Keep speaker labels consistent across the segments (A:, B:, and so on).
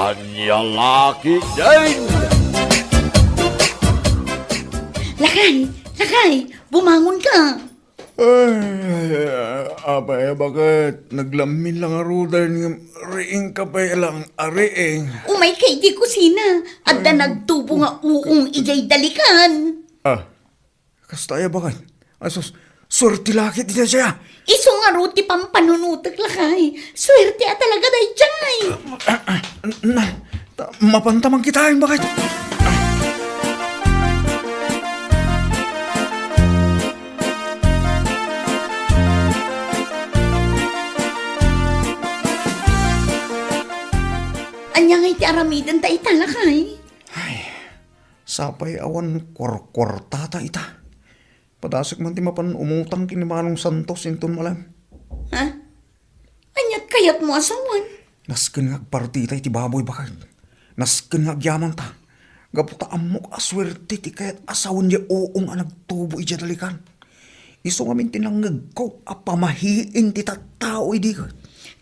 A: Anyang laki din!
B: Lakay, bumangon ka.
C: Ay, abay, bakit? Naglamin lang arudan ng riing kapay lang ariing.
B: Umay kay di kusina. At na nagtubo nga uong ijay dalikan.
C: Kastaya bakit? Asos, swerte laki din siya.
B: Iso nga ruti pang panunutak lakay. Swerte at talaga day jay.
C: Mapantamang kitain bakit?
B: Anya nga iti aramidan ta italakay.
C: Sapay awan kwartata ita. Padasok man ti mapan umutang kinimanong Santos inton malam.
B: Ha? Anyat kayat mo asawan.
C: Nasken nga partita iti baboy bakit? Nasken nga agyaman ta. Gaputa amok aswerte ti kayat asawan niya uong ang nagtubo ija dalikan. Iso nga mintin lang ngagko apamahiin ti tattao idi ka.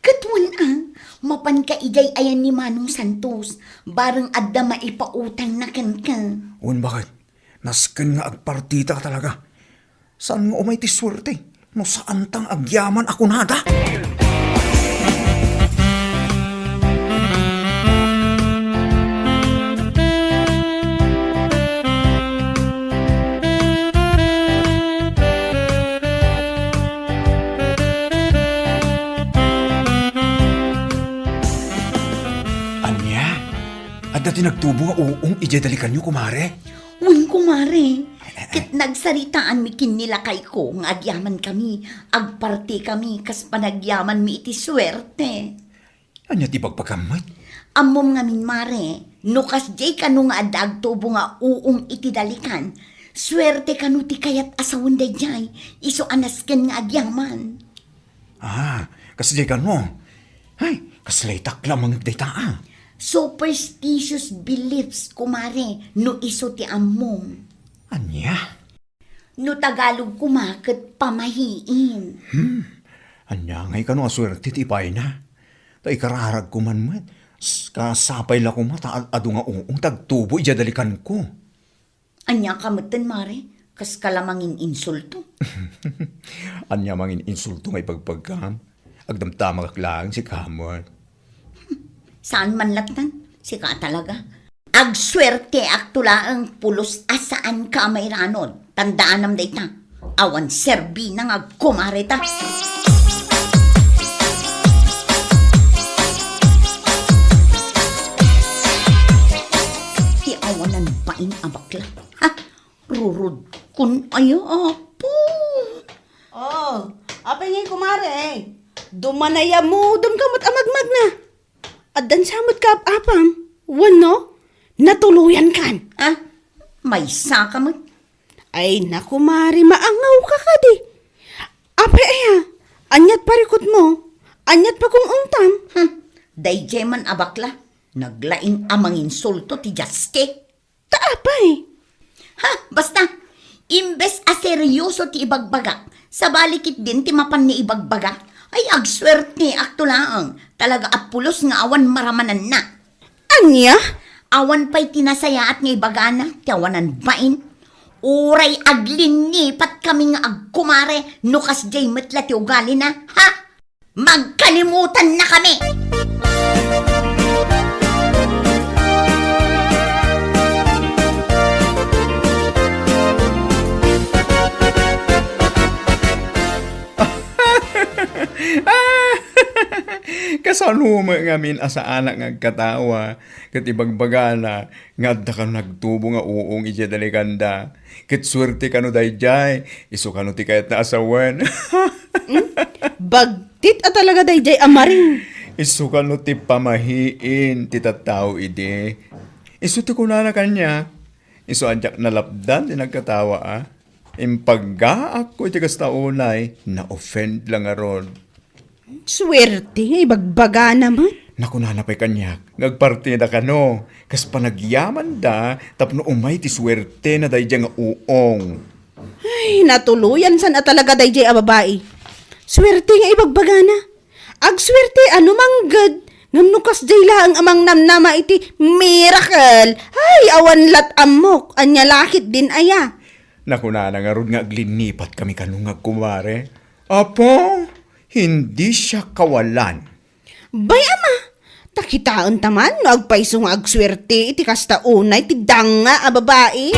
B: Katwan mapan ka ijay ayan ni Manong Santos. Barang adda maipautang na kan ka.
C: Un bakit? Nasken nga agpartita ka talaga. Saan nga umay ti swerte? No saan tang agyaman ako nada? Dati nagtubo nga uong ijadalikan nyo, kumare.
B: Wan kumare, kit nagsaritaan mi kinilakay ko nga agyaman kami, agparti kami, kas panagyaman mi iti swerte.
C: Anya ti pagpakamay?
B: Amom nga min mare, no kas jay kanu nga adag tubo nga uong iti dalikan, swerte kanu ti kayat asawon da jay, iso anasken nga agyaman.
C: Kasi ka no. Ay, kaslaitak lamang dayta
B: Superstitious beliefs, kumare, no iso ti amom.
C: Anya?
B: No Tagalog kumakit pamahiin.
C: Anya ngay ka no aswerte ti ipay na. Tay kararag ko man mo. Kasapay la ko mata adu nga uong tagtubo ijadalikan ko.
B: Anya kamutan, mare, kas kalamangin insulto.
C: Anya mangin insulto ngay pagpagkam. Agdamtama kaklang si Kamon.
B: Saan man latan? Sika talaga. Agswerte aktulaang pulos asaan ka may ranon. Tandaan nam dayta. Awan serbi nang agkumarita. Ti awanan pain abakla. Ha? Rurud kun ayo apo.
D: Apay ngay kumare. Dumanaya mo, dum kamot amagmag na. Addan samot ka apam. Wano? Natuluyan kan.
B: Ha? May saka mo?
D: Ay naku mari, maangaw ka ka di. Apay aya, anyat parikot mo. Anyat pa kong ungtam.
B: Dayjay man abakla. Naglaing amang insulto ti Justik.
D: Taapay.
B: Ha? Basta, imbes a seryoso ti ibagbaga, sa balikit din ti mapan ni ibagbaga, ay agswerte aktulaang talaga apulos nga awan maramanan na.
D: Anya?
B: Awan pa'y tinasaya at nga ibagana, tiawanan bain. Uray aglini pat kami nga agkumare, nukas jay metla ti ugali na, ha? Magkalimutan na kami!
C: Kasanuma nga min asa anak nga katawa. Kat ibagbagana nga da ka nagtubo nga uong ijadalikanda. Kat swerte ka no dayjay. Iso ka no ti kayat na asawan.
D: Bagtit at talaga dayjay amaring.
C: Iso ka no ti pamahiin ti tattao ide. Iso ti kunana kanya. Iso anjak nalapdan ti nagkatawa Impaggaak ko iti kastaunay na-offend lang aron.
D: Swerte nga ibagbaga naman.
C: Naku nanapay kanyak, nagpartida ka no. Kas panagyaman da, tapno umay ti swerte na dayjay nga uong.
D: Ay, natuluyan san at talaga dayjay a babae. Swerte nga ibagbaga na. Agswerte ano manggad, Ngam nukas jay lang amang namnama iti miracle. Ay, awan lat amok. Anya lakit din aya.
C: Nakuna na nga ron nga aglinipat kami kanungag kumare. Apo, hindi siya kawalan.
D: Bay ama, takitaon taman no agpaiso nga agswerte iti kasta unay ti danga a babae.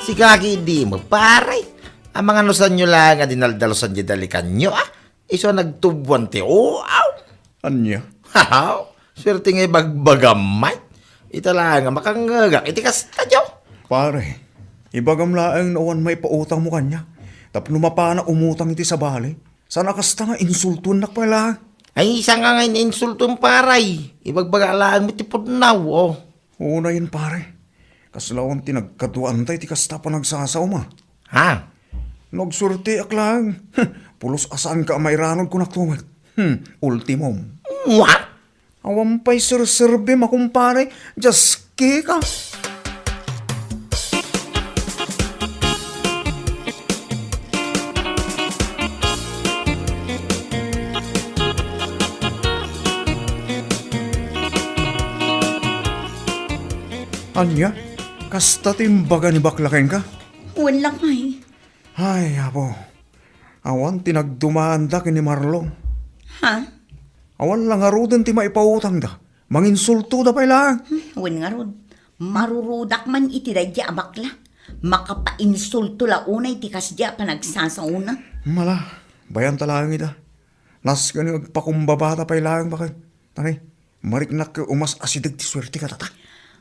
E: Si Gagi di mo, paray. Ang mga nusan nyo lang nga dinaldalosan di dalikan nyo, Iso nagtubuan ti aw.
C: Anya?
E: Hahaw, swerte nga bagbagamay. Ita lang nga makangagak, iti kasta nyo.
C: Pare, ibagam laang nawan may pautang mo kanya. Tapos lumapana umutang iti sa bali. Sana kasta nga insultun na pala.
E: Ay, isa nga ngayon insultong paray. Ibagbagaan mo ti pudnaw,
C: Una yun pare. Kaslawan tinagkatuan tayo ti kasta pa nagsasaw ma.
E: Ha?
C: Nagsurti ak lang. Pulos asaan ka mayranod ko naktumat. Ultimum.
E: What?
C: Awampay sir-serbe makumpare. Just ka. Anya, kasta timbaga ni baklaken ka?
B: Wala kay.
C: Ay, apo. Awan tinagdumaan da kini Marlong.
B: Ha?
C: Awan lang arudan ti maipautang da. Manginsulto da pa ilang.
B: Wen nga ron. Marurudak man iti dadya abakla. Makapainsulto la unay ti kasya pa nagsasauna.
C: Mala, bayan talang ita. Nas ka ni agpakumbabata pa ilang bakit. Tanay, mariknak ka umas asidag ti swerte ka tata.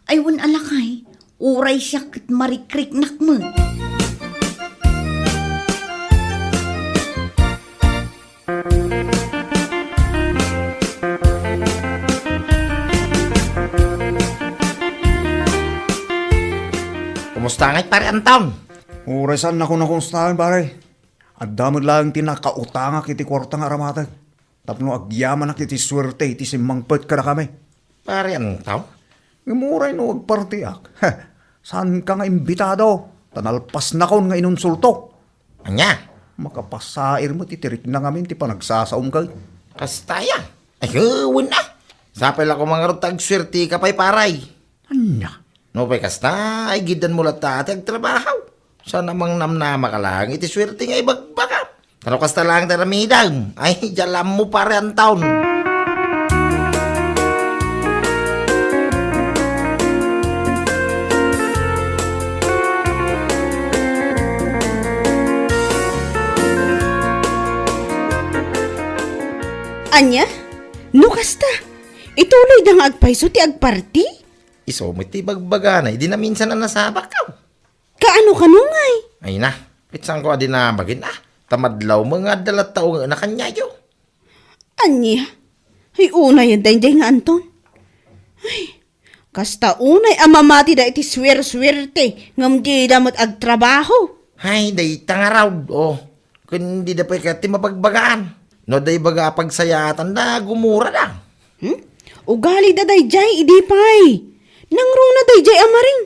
B: Ay wen alakay. Uray siya kat marikriknak mo.
E: Kumusta nga'y pare Anton?
C: Uray saan ako nakonstahan pare. At damod lang tinakautanga kiti kwartang aramatag. Tapno agyaman na kiti swerte iti simangpet ka na kami.
E: Pare Anton?
C: Ngamuray no agpartiak. Saan ka nga imbitado? Tanalpas na kon nga inunsulto.
E: Anya?
C: Makapasair mo titirik na ngamin ti panagsasaum ka.
E: Kastaya? Ay, huwin na. Sapay lang ko mga rutag swerte ka pa'y paray.
C: Anya?
E: No pa'y kasta, ay gidan mo latati agtrabaho. Sana mang namnama ka lang, iti swerte nga ibagbaka. Tano kasta lang taramidang, ay jalam mo pare ang taon.
D: Anya? No kasta? Ituloy da nga agpaiso ti agparti?
E: Iso mo iti bagbaga na, di na minsan na nasabak ka.
D: Kaano kanungay?
E: Ay na, pitsang ko adi na bagin tamadlaw mga dalat taong na kanyayo.
D: Anya? Ay unay yan day nga Anton. Ay, kasta unay amamati da iti swer-swerte ngam di damot agtrabaho.
E: Ay, day tangaraw, kundi da pa'y kati mapagbagaan. No, day baga pagsayatan na gumura na.
D: Ugali da day jay, idi pay. Nangrong na day jay amaring.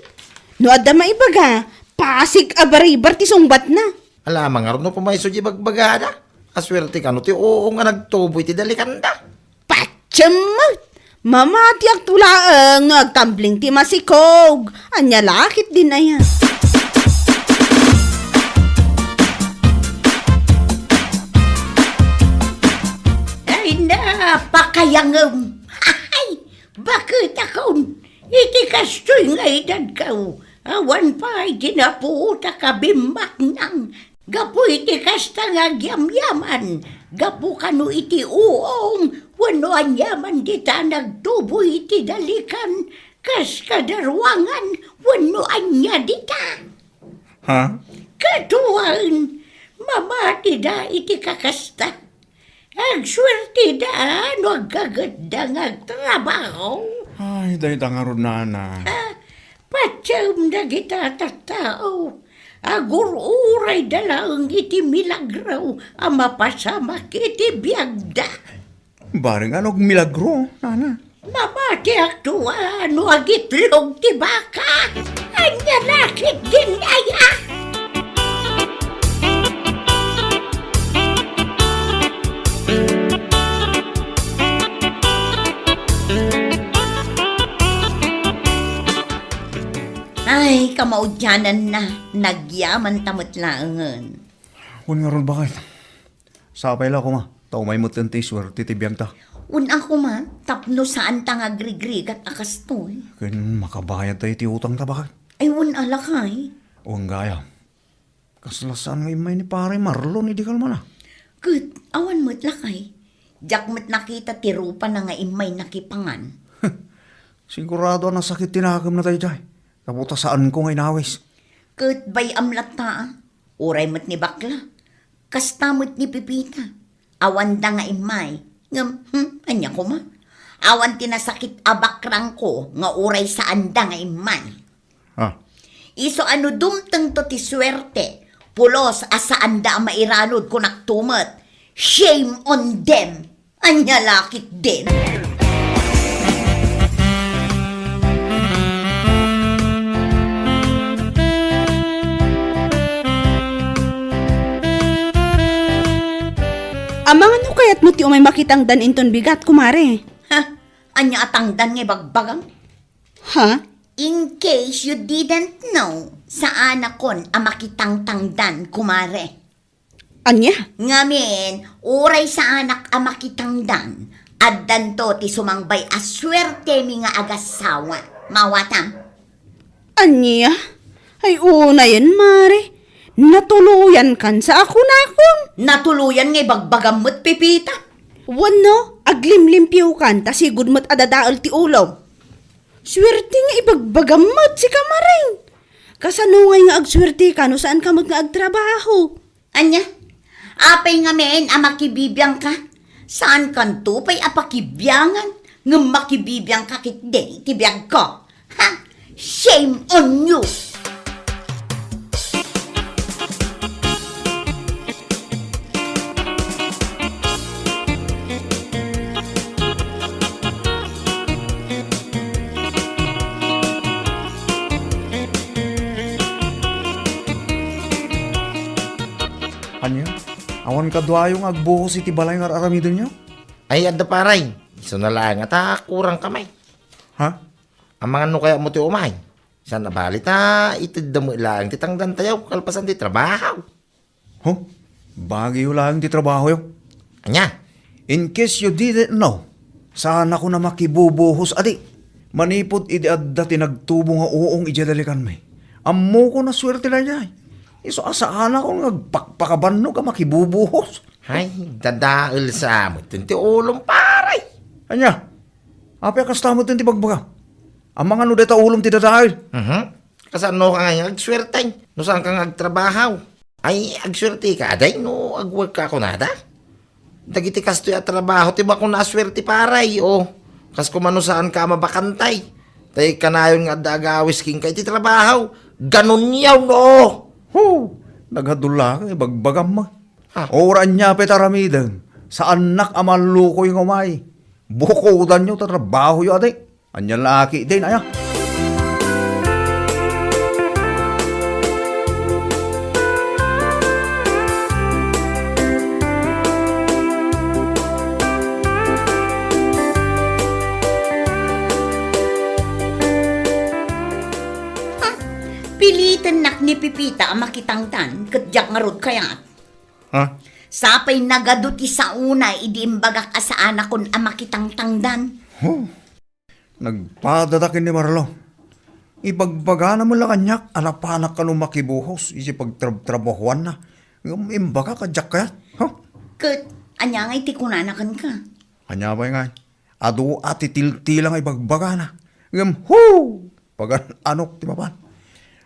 D: No, adda maibaga, pasig abaribar ti sungbat na.
E: Alamang nga rin no pumayso di bagbaga na. Aswerte ka no, ti oo nga nagtuboy ti dalikanda.
D: Patsyamot! Mamati ang tulaang nagtambling ti masikog. Anya lakit din na yan.
B: Ay napakayangam. Ay, bakit akon? Iti kastoy nga edad kao. Awan pa ay dinapuuta ka bimbak nang. Gapu iti kasta nga gyamyaman. Gapu kanu iti uong. Wano anyaman dita nagtubo iti dalikan. Kas kadarwangan. Wano anya dita.
C: Ha?
B: Katuan. Mamati da iti kakasta. Agswerte da no agaganda nga trabaho.
C: Ay, day tangarod na na.
B: Patsam na kita tattao. Agur-uray dalaang iti milagraw ang mapasamak iti biyagda.
C: Baring anog milagro, nana.
B: Mamati ako ano agitlog ti baka. Anya lakit din aya. Ay, kamaudyanan na. Nagyaman tamot laangan.
C: Kung nga ron bakit? Sapay lang ko ma. Tao may mutanti swerte tibiyang ta.
B: Una ko ma, tapno saan tang agrigrig at akastoy.
C: Kaya makabayad tayo ti utang ta bakit?
B: Ay, una lakay.
C: O ang gaya. Kaslasaan nga imay ni pare Marlon, hindi ka naman ah.
B: Good, awan mo't lakay. Diyak mo't nakita ti rupa na nga imay nakipangan.
C: Sigurado na sakit tinakam na tayo dyan. Kaputa saan ko nga inawis.
B: Good, bay amlat ta. Uray mo't ni bakla. Kasta mo't ni pipita. Awan da nga imay. Ngam, anya ko ma. Awan tinasakit abakrang ko nga uray saan da nga imay.
C: Ah,
B: Iso ano dumteng to ti swerte. Pulos asaan da mairanod ko naktumat. Shame on them. Anya lakit din.
D: Amang ano kaya't mo ti umay makitang dan inton bigat, kumare?
B: Ha? Anya atangdan nga bagbagang?
D: Ha?
B: In case you didn't know, saan akon amakitang tangdan, kumare.
D: Anya?
B: Ngamin, uray sa anak amakitang dan, addan to ti sumangbay aswerte mi nga agasawa. Mawatam.
D: Anya? Ay una yan, mare. Natuluyan kan sa ako na akon.
B: Natuluyan nga bagbagam mo't pipita.
D: Wano, aglimlimpiw kan, ta sigud mo't adadaal ti ulo. Swerte nga ibagbagamot si kamaring. Kasanungay nga agswerte ka no saan ka mag nga agtrabaho.
B: Anya? Apay nga men amakibibiyang ka. Saan kan tupay apakibyangan? Nga makibibiyang ka kitde, tibiyag ko. Ha? Shame on you!
C: anya? Awan ka duayong agbuhos iti balay nga aramidon niyo?
E: Ay, adda paray. Iso na lang at kurang kamay.
C: Ha?
E: Ang mga ano kaya mo ti umay? Saan na balita, itid mo ilang titangdan tayo kalpasan ti trabaho.
C: Ho? Bagay lang ti trabaho yo.
E: Anya?
C: In case you didn't know, saan ako na makibubuhos adi. Manipod idi adda tinagtubo nga uong ijadalikan may. Ammo ko na swerte na niya. Iso asaan ako nga pakpakabanno ka makibubuhos.
E: Ay, dadaal sa mo. Tinti ulong paray.
C: Anya? Apay kastamot din ti bagbaga. Ang mga no deta ulom ti dadail.
E: Kasano ka nga agswerteng? No saan ka agtrabahaw? Ay, agswerte ka. Aday, no agwork ka ako nada. Dagiti kastoy at trabaho. Tiba kung naswerte paray. O, kas kumano saan ka mabakantay. Tay kanayon nga dagawis king kay ti trabahaw. Ganun yaw no.
C: Ho, naghadula ka, bagbagam mo.
E: Ha?
C: Oran niya petaramidan, sa anak amalukoy ng umay. Bukudan nyo, tatrabaho yun aday. Anyan laki din, aya.
B: Pilitan nak ni Pipita ang makitangtan, katjak nga rod kayat.
C: Ha?
B: Sapay nagaduti sa una, idi imbagak asaan akon ang makitangtangdan.
C: Ho, nagpadadakin ni Marlo. Ibagbaga na mo lang kanyak, alapanak ka nung makibuhos, isi pagtrabahuan na. Imbaga ka, jak kaya. Ha?
B: Kat, anya nga iti kunanakan ka.
C: Kanya ba nga? Ado at itiltilang ibagbaga na. Ho! Pag anok, ti mapan.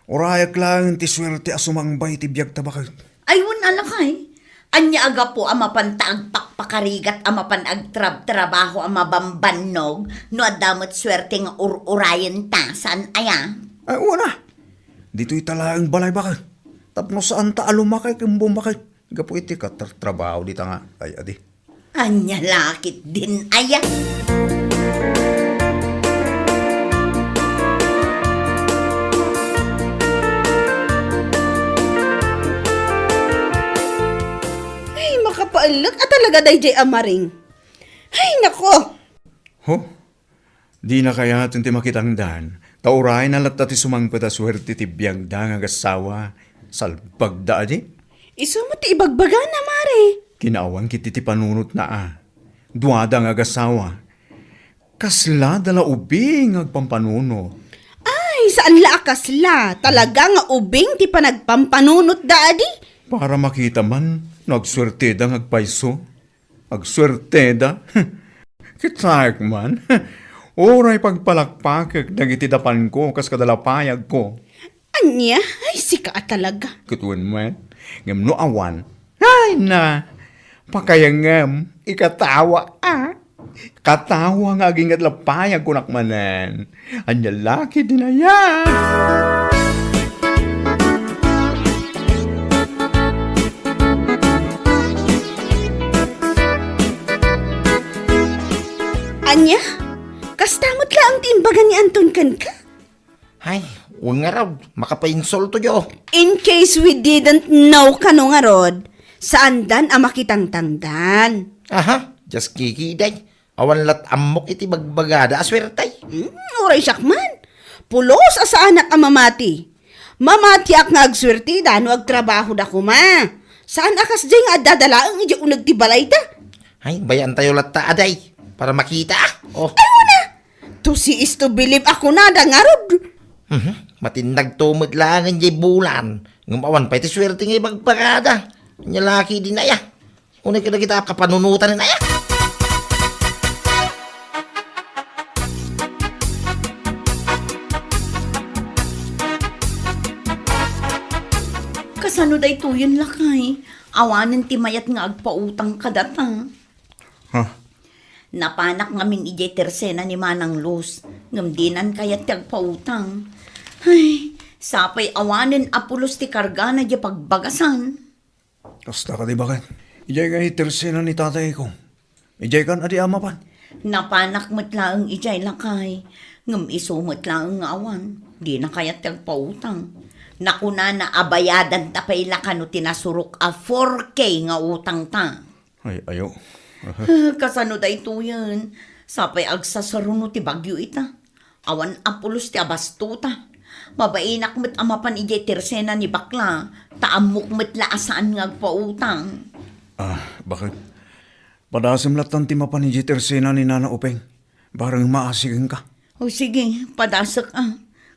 C: Urayak lang ti swerte asumangbay ti biyag tabakay.
B: Ayun alakay. Anya aga po ang mapantaag pakpakarigat ang mapanagtrabaho ang mabambannog no adamot swerte nga urayan ta saan aya.
C: Ay, una. Dito'y talagang balay bakay. Tapno saan ta alumakay kung bumakay. Gapo iti ka trabaho dito nga. Ay, adi.
B: Anya lakit din aya.
D: Ay, makapaalak at talaga day amaring. Ay, nako.
C: Ho? Di na kaya atin ti makitangdan. Tauray na lahat ti sumangpata swerte ti biyang da nga gasawa. Salbag da di.
D: Iso mo ti ibagbaga na, Mare.
C: Kinawang kiti ti panunot na Duwada nga gasawa. Kasla dala ubing agpampanuno.
D: Ay, saan laakas la? Talaga nga ubing ti panagpampanunot da, adi?
C: Para makita man, nagswerte da ngagpaiso. Agswerte da. Kitsayak man. Oray pagpalakpakag nagitidapan ko kas kadalapayag ko.
D: Anya? Ay, sika talaga.
C: Kutuan man. Ngam no awan. Ay na. Pakayangam. Ikatawa Katawa nga aging atlapayag ko nakmanan. Anya laki din na yan.
D: Anya? Kastamot la ang timbaga ni Anton kan ka?
E: Ay, huwag nga raw. Makapainsol to yo.
D: In case we didn't know kano nga rod, saan dan ang makitang tangdan?
E: Aha, just kikiday. Awan lat amok iti bagbagada aswertay.
D: Uray sakman. Pulos asa anak ang mamati. Mamati ak nga agswerti dano agtrabaho da kuma. Saan akas jay nga dadalaang iti unag ti balay da?
E: Ay, bayan tayo lat ta aday. Para makita. Oh.
D: To see is to believe ako na da nga rod.
E: Matindag tumot lang ang jay bulan. Ngumawan pa iti swerte nga bagbagada. Nyalaki din na ya. Unay ka na kita kapanunutan na ya.
B: Kasano day tuyon lakay? Awanan ti mayat nga agpautang kadata.
C: Ha?
B: Napanak ngamin ijay tersena ni Manang Luz. Ngamdinan kayat ti agpautang. Ay, sapay awanan apulos ti karga na di pagbagasan.
C: Kasta ka di bakit? Ijay ka itersena ni tatay ko. Ijay kan adi ama pan.
B: Napanak matlaang ijay lakay. Ngam iso matlaang nga awan. Di na kayat ti agpautang. Nakuna na abayadan tapay lakano tinasurok a 4K nga utang ta.
C: Ay, ayo.
B: Kasano da ito yan? Sapay agsasaruno ti bagyo ita. Awan apulos ti abastuta. Mabainak met amapan ijay tersena ni bakla. Taamok met laasaan nga agpautang.
C: Bakit? Padasim latan ti mapanijit tersena ni Nana Upeng. Barang maasigan ka.
B: O sige, padasak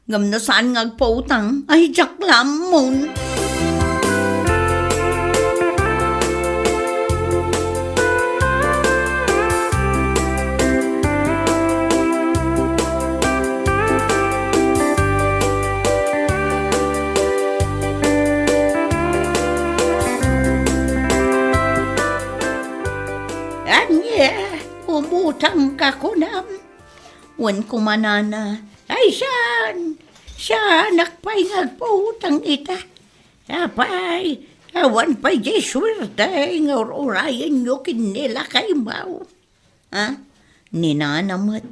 B: Ngam na saan nga agpautang? Ay, jaklam mon. Anya, umutang ka ko nam. Wan kumanana. Ay, siya nakpay nagpautang ita. Apay, awan pa'y di swerte nga urayan nyo kinila kay Mau. Ha? Ninanamot.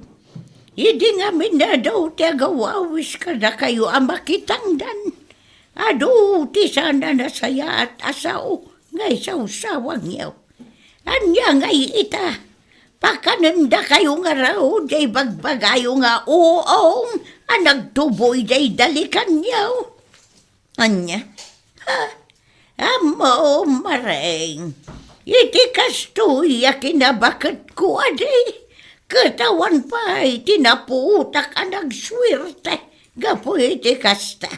B: Hindi nga minadaw ti agawawis ka na kayo ang makitangdan. Ado, ti sana nasaya at asaw nga isaw-sawang yaw. Anya nga ita. Pakananda kayo nga raw, jay bagbagayo nga uong, nagtuboy jay dalikan niyaw. Anya? Amo, mareng. Iti kastoy, kinabakat ko, adi. Katawan pa'y tinapuutak ang nagswerte. Gapo iti kasta.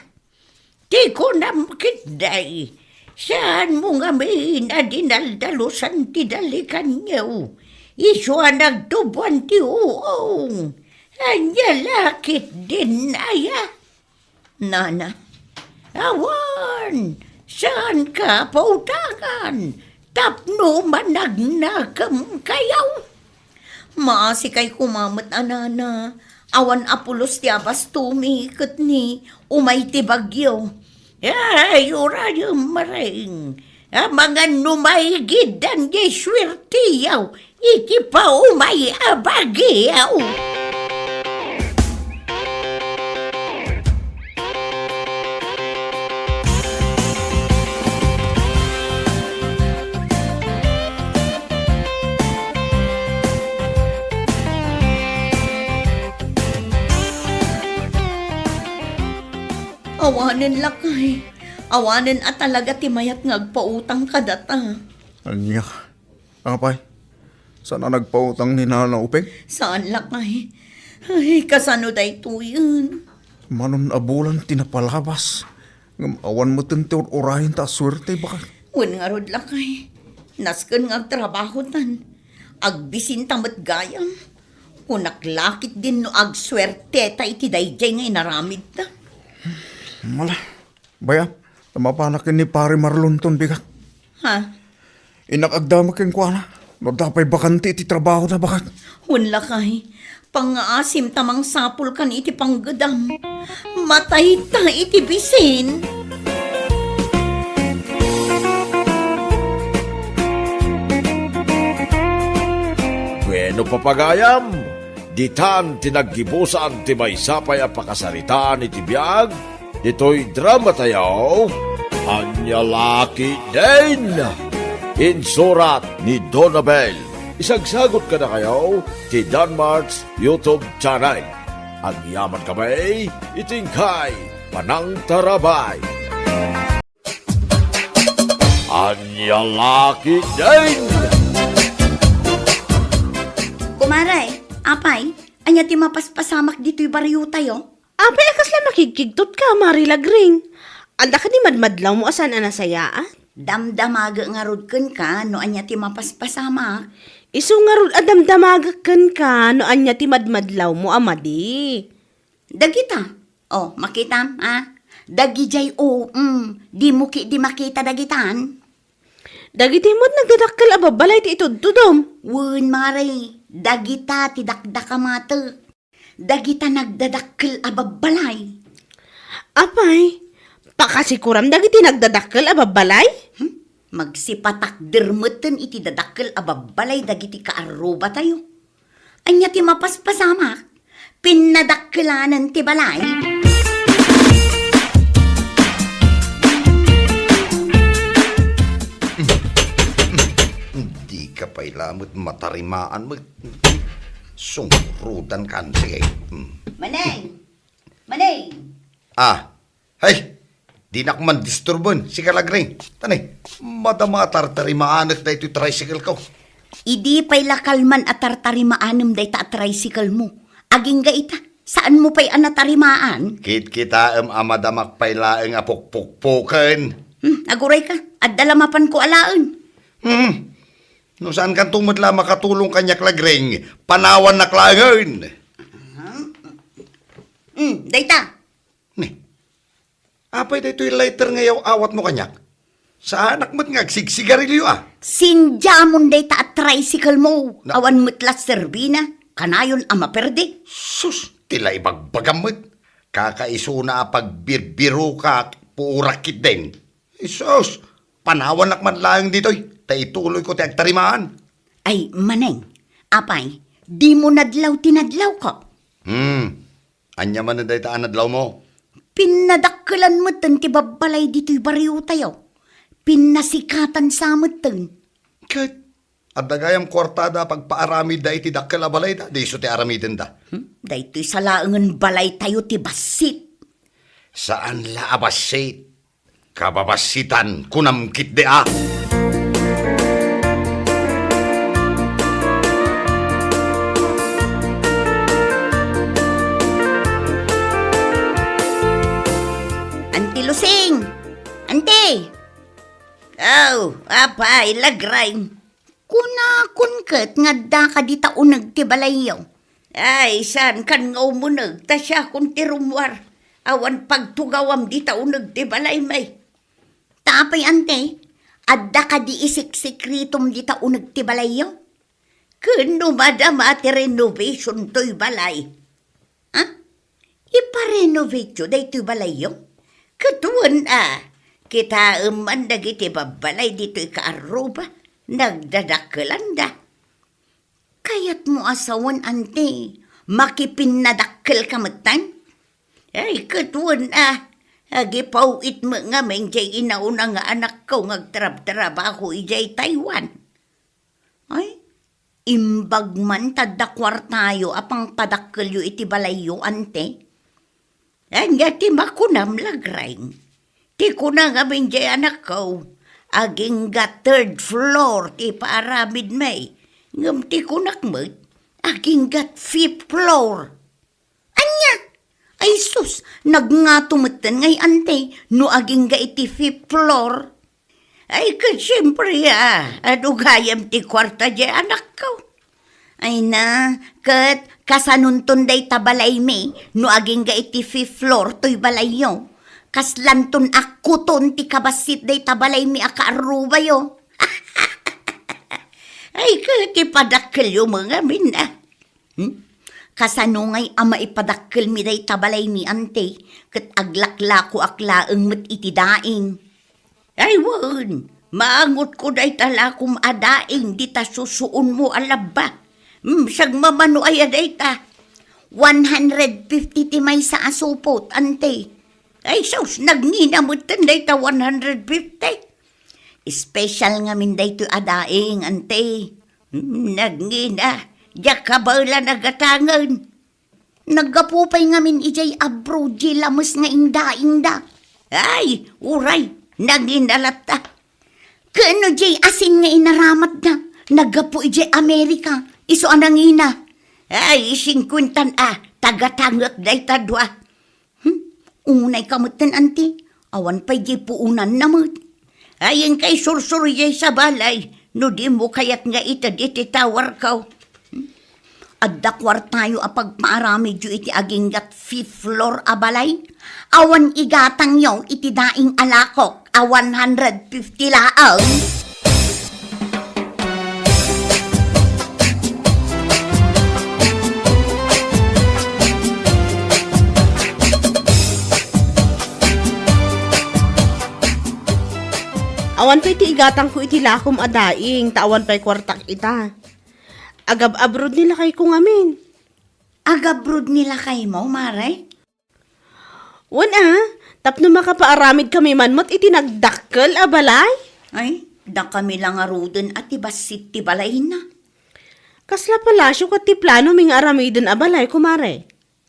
B: Ti ko namkit day. Saan mo nga may nadinaldalusan ti dalikan niyaw? Iswa nagtubuan ti uong. Anya lakit din aya. Nana, awan, saan ka pautangan? Tapno managnagam kayaw. Maasi kay kumamot anana. Awan apulos ti abas tumikot ni umay ti bagyo. Ay, urayong maring. Mga numaygidan di swertiyaw, iti pa umay abagiyaw. Awanin lakay. Awanin at talaga timayat ngagpautang ka data.
C: Anya, apay, saan na nagpautang ni Nana Upeng?
B: Saan lakay? Ay, kasano day to yun?
C: Manon abulan tinapalabas. Ngam awan mo tintiyon orahin ta swerte baka.
B: Wan nga rod lakay. Nasken nga trabaho tan. Agbisin tamat gayam. Kunaklakit din no agswerte ta iti dayjay nga inaramid ta.
C: Mala, baya, tamapanakin ni pare Marlon ton bigat.
B: Ha?
C: Inakagdamak yung kuwana. No dapay bakanti iti trabaho na bakat.
B: Wan lakay. Pangaasim tamang sapul kan iti panggadam. Matay ta iti bisin.
A: Bueno papagayam, ditan tinaggibusan ti may sapay a pakasaritaan iti biyag, ito'y drama tayaw, Anya Laki din! Insurat ni Donabel. Isagsagot ka na kayo ti Danmarks YouTube channel. Ang yaman kamay, itingkay, panang tarabay. Anya Laki din!
B: Kumaray, apay, anya ti mapaspasamak dito'y baryo tayo.
D: Apay, akas lang makikigtot ka, Marilagring. Anda ka ni madmadlaw mo asan anasayaan?
B: Damdamaga nga rod ken ka, no anya ti mapaspasamak.
D: Isu nga rod adamdamagakan ka, no anya ti madmadlaw mo amadi.
B: Dagita. Oh, makita, ha? Dagijay di makita dagitan.
D: Dagiti mo't nagdadakkel ababalay ti itod tudom.
B: Wen maray, dagita ti dakdakamata. Dagita nagdadakkel ababalay.
D: Apay, pakasikuram dagiti nagdadakkel ababalay?
B: Magsipatak dermeten iti dadakkel ababalay dagiti kaaruba tayo. Anya ti mapaspasamak, pinadakkelanan ti balay.
F: Hindi ka pa'y lamot matarimaan mo. Sungrudan kan. Sige.
B: Maneng! Maneng!
F: Hey! Di na man disturbon. Si Kalagring. Tanay, madama tartarimaan na ito tricycle ko.
B: Idi pa'y lakalman at tartarimaanam day ta tricycle mo. Aging gaita, saan mo pa'y anatarimaan?
F: Kita amadamak pa'y laeng apukpukpukan.
B: Aguray ka, at dalamapan ko alaan.
F: No saan kan tumudla makatulong kanya Kalagring? Panawan na klangon.
B: Dayta,
F: Ni, apay da ito'y lighter ngayaw awat mo kanyak. Sa anak mo't ngagsigsigarilyo
B: sinjamon dayta at tricycle mo.
F: Na-
B: Awan mutlas serbina, kanayon ama perde.
F: Sus, tila ibagbagam mo't. Kakaiso na pagbirbiro ka, puurakit din. Sus, panawan nakman lang dito'y. Taituloy ko ti agtarimaan.
B: Ay, maneng, apay, di mo nadlaw tinadlaw ka.
F: Anya man na dayta anadlaw mo.
B: Pinadakkelan mo ten ti babalay dito'y bariyo tayo. Pinasikatan sa mo ten.
F: Kahit, adagayam kwartada pagpaaramid da iti dakkel a balay da, di iso ti aramidin da.
B: Dayto'y salaangan balay tayo ti basit.
F: Saan la abasit? Kababasitan, kunamkit de
B: Anti Lusing! Ante! Oh, apay, lagray. Kunakun kat nga da ka di taunag ti balayaw. Ay, san kan nga umunag, ta siya kun ti rumwar. Awan pagtugawam di taunag ti balay may. Tapay ante, adda ka di isik-sikritom di taunag ti balayaw. Kuno madama ti renovation to'y balay. Ha? Ipa-renovate yun, day to'y balayaw. Katuan Kita man dagiti babalay dito ikaaruba, nagdadakkelan da. Kayat mo asawan, ante, makipinadakkel kamatan? Ay, katuan agipawit mo nga men jay inauna nga anak ko ngagtrab-trabaho ijay Taiwan. Ay, imbag man tadakwar tayo apang padakkel yu iti balayo, ante. Anya ti makunam lagraing. Ti kuna nga men jay anak ko, aging ga third floor ti paaramid may. Ngam ti kunak mo, aging gat fifth floor. Anya! Ay sus, nagngatumatan ngay ante, no aging ga iti fifth floor. Ay kat siyempre ano gayam ti kwarta di anak ko. Ay na, kat kasanunton day tabalay me, no aging ga iti fifth floor to'y balayo. Kaslanton akuton ti kabasit day tabalay me akaaruba yo. Ay kat ipadakkel yo mga mina. Kasanungay ama ipadakkel mi day tabalay mi ante, kat aglaklako aklaeng met iti daing. Ay won, maangot ko day talakum adaing, di ta susuon mo alaba. Sag mamano ay aday ta. 150 ti may sa asupot, ante. Ay sus, nagnginamutan day ta 150. Special nga min day to adaing, ante. Nagngina. Diyak kabala nagatangan. Nagapupay nga min ijay abroad di lamas nga inda-inda. Ay, uray, naginalata. Kano jay asin nga inaramat na. Nagapu ijay Amerika. Iso anangina. Ay, 50 tagatangak day tadwa. Unay kamutan, anti. Awan pa'y jay puunan namut. Ayan kay sursur jay sa balay. No di mo kayat nga iti tawar kaw. Adakwar tayo apagpaarami ju iti aginggat fifth floor abalay. Awan igatang yaw iti daing alakok a 150 laang.
D: Awan pa iti igatang ko iti lakom adaing, tawan pa'y kwartak ita. Agab-abroad nila kay kung amin.
B: Agabrod nila kay mo, Mare?
D: Tapno makapaaramid kami man mo't iti nagdakkel abalay.
B: Ay, da kami lang aruden at ibasit ti balay na.
D: Kasla palasyo kat ti plano ming aramidin abalay, kumare.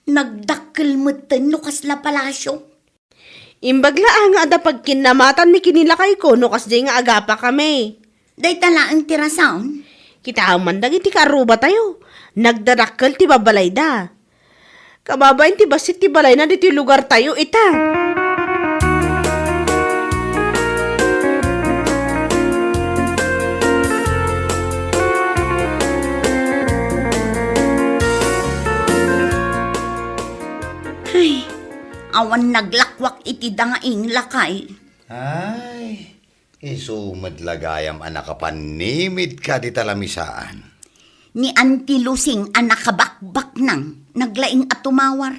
B: Nagdakkel mo no kasla palasyo.
D: Imbagla nga ada pagkinamatan mi kinilakay ko no kas nga agapa kami.
B: Day talaang tirasaon.
D: Kita man iti karuba tayo. Nagdarakkel ti babalay da. Kababain ti basit ti balay na dito lugar tayo ita.
B: Ay, awan naglakwak iti dangaing lakay.
F: Ay, iso madlagayam anak kapanimid ka di talamisaan.
B: Ni Auntie Lusing ang nakabakbak nang naglaing at tumawar.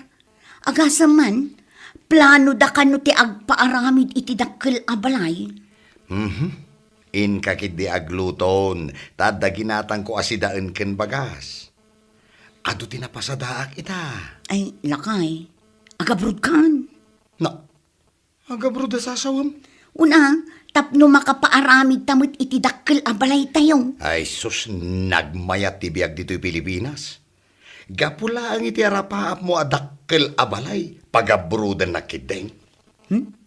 B: Agasaman, plano da kano ti agpaaramid iti dakkel abalay.
F: In kakid di agluton, tada ginatang ko asidaan ken bagas. Ado tinapasadaak ita.
B: Ay, lakay, agabrod kan.
F: Na, agabro da sasawam.
B: Una, tapno makapaaramid tamot iti dakkel abalay tayo.
F: Ay sus, nagmayat ti biag dito'y Pilipinas. Gapula ang iti arapaap mo adakkel abalay, pagabrudan na kideng.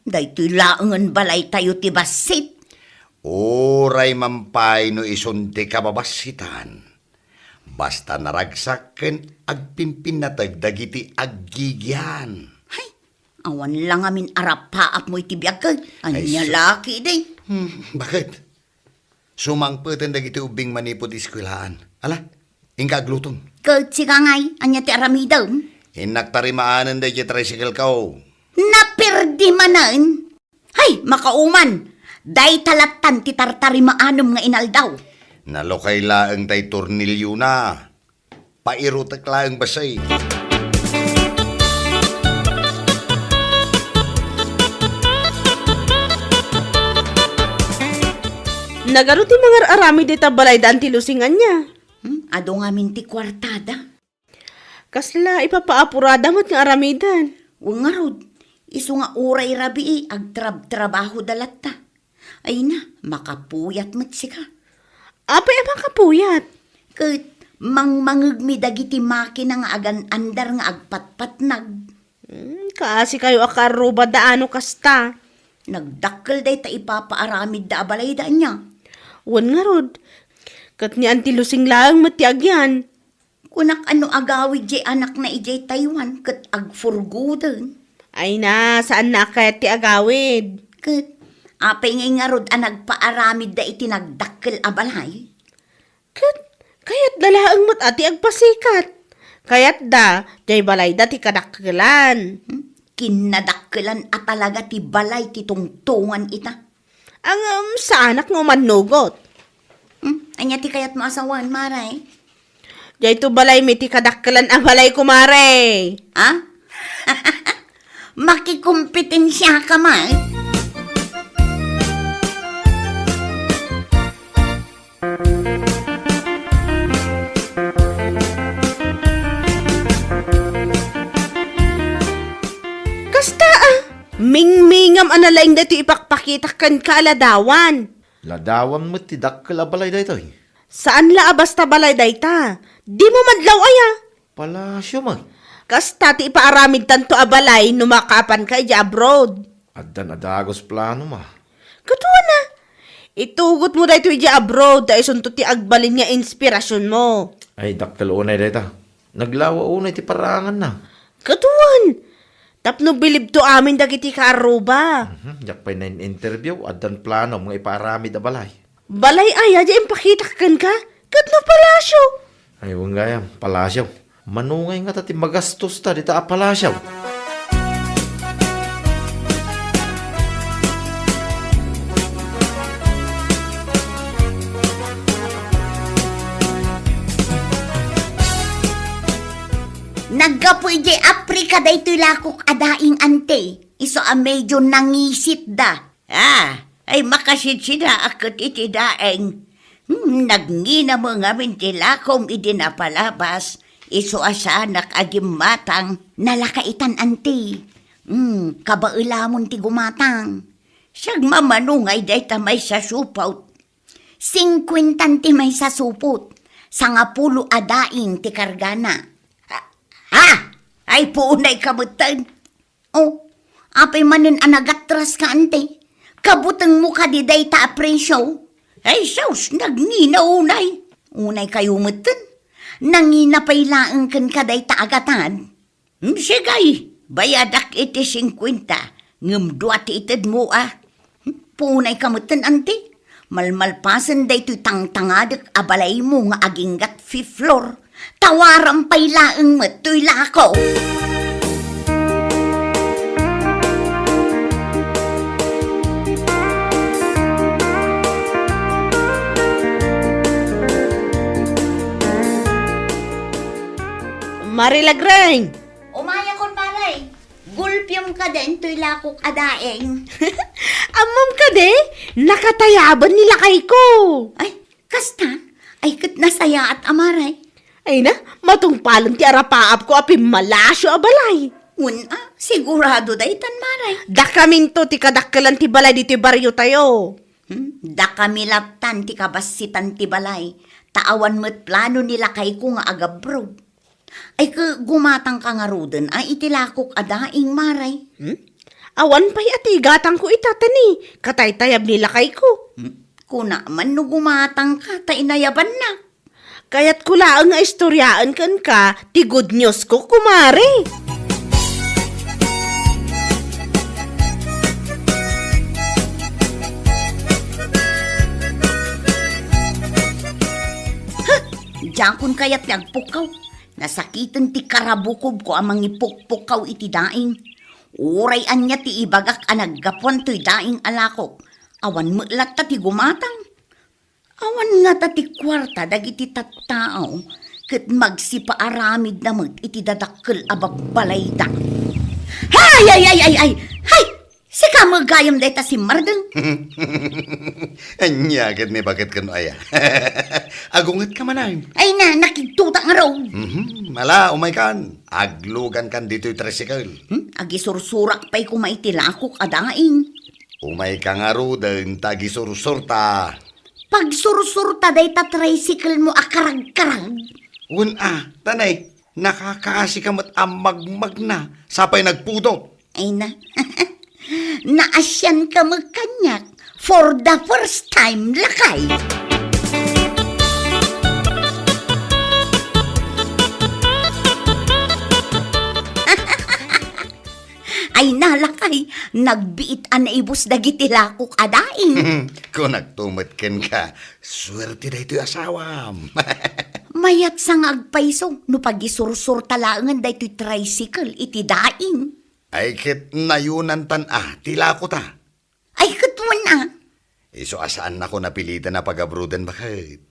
B: Daytoy laangan balay tayo ti basit.
F: Oray mampay no isunti kababasitan. Basta naragsaken agpimpin na tagdagiti aggigyan.
B: Awan lang amin arapaap mo iti biagkag. Anya laki day.
F: Bakit? Sumangpeten dagiti ubing manipod iskwilaan. Ala, ingkagluton.
B: Kag sikangay, anya ti aramidaw.
F: Inaktarimaan day tricycle kao.
B: Napirdi manan. Hay, makauman. Day talatan ti tartarimaanam nga inaldaw.
F: Nalokay laang tay tornilyo na. Pairutak laang basay.
D: Nagano ti mga arami di tabalay daan ti lusingan niya.
B: Ado nga minti kwartada.
D: Kasla ipapaapurada mo't nga aramidan.
B: Wang nga rod, iso nga uray rabi agtrab-trabaho dalat ta. Ay na, makapuyat mo't sika.
D: Apay apang kapuyat.
B: Kat mangmangag mi dagiti makina nga agan andar nga agpatpatnag.
D: Kasi kayo akaruba daano kasta.
B: Nagdakkel day ta ipapaaramid da abalay da niya.
D: Wan nga rod. Kat ni Auntie Lusing lang matiag yan.
B: Kunak ano agawid jay anak na ijay Taiwan kat agfurguden.
D: Ay na, saan na kaya ti agawid?
B: Kat apay ngay nga rod nagpaaramid da iti nagdakkel abalay.
D: Kat, kayat dalaang mat ati agpasikat. Kayat da, jay balay da ti kadakkelan.
B: Kinadakkelan at talaga ti balay ti tungtungan ita.
D: Ang sa anak nga manugot.
B: Anya ti kayat mo asawan, maray?
D: Jay to balay mi ti kadakkelan ang balay kumare.
B: Ha? Makikumpetensya ka man?
D: Kasta mingmingam analaing dito ipakpakitakan kaaladawan.
E: Ladawan mo ti dakkel abalay daytoy.
D: Saan la basta balay dayta? Di mo madlaw aya.
E: Palasyo man.
D: Kasta ti ipaaramid tanto abalay numakapan ka ija abroad.
E: Addan adagos plano ma.
D: Katuwa na. Itugot mo dayto ija abroad dahil sunto ti agbalin nga inspirasyon mo.
E: Ay dakkel unay dayta. Naglawa unay ti parangan na.
D: Katuwan. Tapno bilib to amin dagiti karuba.
E: Jak pa'y na interview, addan plano mga iparamid a balay.
D: Balay aya di impakitakan ka? Katno palasyo.
E: Ay wang gayam, palasyaw. Manungay nga tati magastos ta dita a palasyaw.
B: Naggapoy di Afrika da ito'y lakok adaing ante. Iso a medyo nangisit da. Ay makasit sila akot iti daeng. Nagngina mo nga minti lakom idinapalabas. Iso asanak agim matang nalakaitan ante. Kabailamon ti gumatang. Siyag mamanungay day tamay sa supaut. 50 ti may sa supot. 10 adaing ti kargana. Ay punay kabutan. Oh, apay manin anagatras ka ante. Kabutang mo ka di day ta apresyo. Ay saus, nagngina unay. Unay kayo mutan. Nangina pa'y laang kan ka day ta agatan. Sigay, bayadak iti 50. Ngumduat itid mo Punay kamutan ante. Malmalpasan day to'y tangtangadak abalay mo nga aginggat 5th floor. Tawaran pa'y laang mato'y lako.
D: Marilagrang.
B: Umaya kon maray. Gulpyong ka din to'y lakok adaeng.
D: Amam ka de, nakatayaban nila kay ko.
B: Ay, kasta. Ay, kat nasaya at amaray.
D: Ay na, matungpalan ti arapaap ko api malasyo abalay.
B: Sigurado day tan maray.
D: Da kaminto ti kadakkelan ti balay dito baryo tayo.
B: Da kami laptan ti kabasitan ti balay. Taawan mo't plano nila kay ko nga agabro. Ay gumatang ka nga ruden ay itilakok adaing maray.
D: Awan pa'y ati gatang ko itatani. Katay-tayab nila kay ko.
B: Kuna man no gumatang ka, tainayaban na.
D: Kaya't kulaang nga istoryaan kan ka, ti good news ko kumare.
B: Diyan kaya't nagpukaw. Nasakitan ti karabukob ko amang ipukpukaw iti daing. Uray anya ti ibagak anaggapuan to'y daing alakok. Awan mulat ta ti gumatang. Awan nga ta ti kwarta dagiti tattao. Kat magsipaaramid na iti dadakkel abagbalay da. Hay! Sika magayam dayta si Mardeng.
F: Anya, kat ni bakit kano aya? Agungat ka manay.
B: Ay na, nakituta nga raw.
F: Mala, umay kan. Aglugan kan dito'y tricycle.
B: Agisursurak pa'y kumaitilakok adaing.
F: Umay ka nga ro, din tagisursurta.
B: Pag sursurta dayta tricycle mo akarag-karag.
F: Tanay, nakakaasi ka mat amag-mag na. Sapay nagputo.
B: Ay na, naasyan ka magkanyak for the first time, lakay. Ay nalakay, nagbiit na ibus dagitilakok adaing.
F: Kung nagtumatken ka, swerte na ito'y asawam.
B: Mayat sang agpaiso, no pagisursur talangan da ito'y tricycle, iti daing.
F: Ay kit nayunan tila ko ta.
B: Ay katwan na.
F: Iso asaan ako napilitan na pag-abroadan bakit?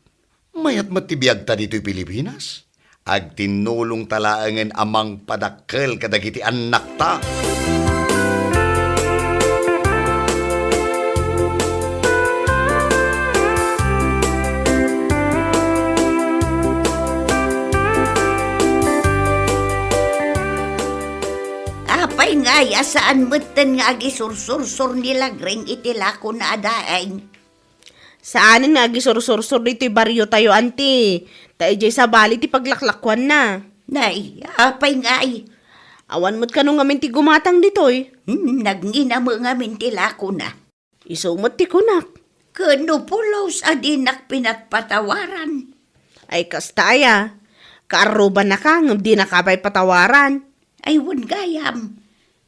F: Mayat matibiyag ta dito'y Pilipinas. Ag tinulong talaangan amang padakkel kadagiti anak ta.
B: Apay nga, saan mutan nga agisursur nila greng itilako na adaing.
D: Saan nga gisur-sur-sur dito'y baryo tayo, auntie? Tayo jay sa bali ti paglaklakwan na.
B: Nay, apay nga ay.
D: Awan mo't kanong ngamin ti gumatang dito'y.
B: Nagngina mo nga mintilako na.
D: Isumot ti kunak.
B: Kano pulos adinak pinatpatawaran.
D: Ay kastaya. Kaaruban na ka, ngam di nakabay patawaran.
B: Ay wun gayam.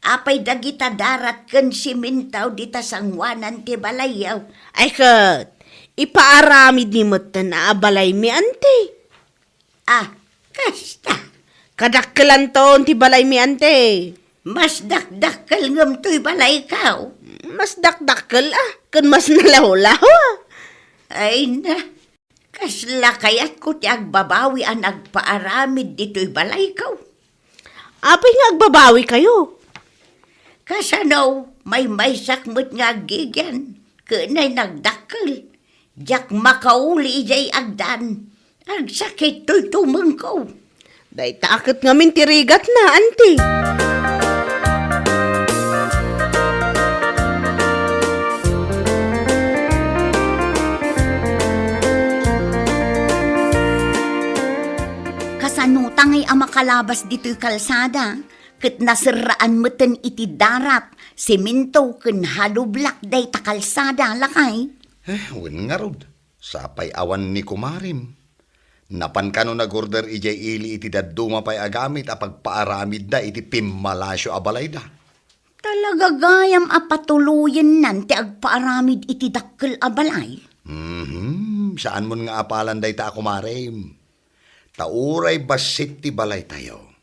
B: Apay dagita darat ken simintaw dita sangwanan ti balayaw.
D: Ay kat, ipaaramid ni mo't na abalay mi, auntie.
B: Ah, kasta.
D: Kadakkelan ton ti balay mi, auntie.
B: Mas dakdakkel ngam to'y balay kaw.
D: Mas dakdakkel kan mas nalaw-law
B: Ay na, kasla kayat ko ti agbabawi ang agpaaramid dito'y balay kaw.
D: Apay nga agbabawi kayo.
B: Kasanaw, may sakmut nga gigyan. Kanay nagdakkel. Jak makauli ijay agdan. Ang sakit to'y tumengkaw.
D: Day takot nga min tirigat na, auntie.
B: Kasanutang ay makalabas dito'y kalsada. Ket nasiraan meten iti darat. Simento ken halublak day ta kalsada lakay.
F: Wen nga rod. Sapay awan ni kumarim. Napan ka no nag-order ijay ili iti daduma pa'y agamit a pagpaaramid da iti pimmalasyo abalay da.
B: Talaga gayam apatuluyan nan ti agpaaramid iti dakkel abalay.
F: Saan mo nga apalan day ta kumarim? Tauray basit ti balay tayo.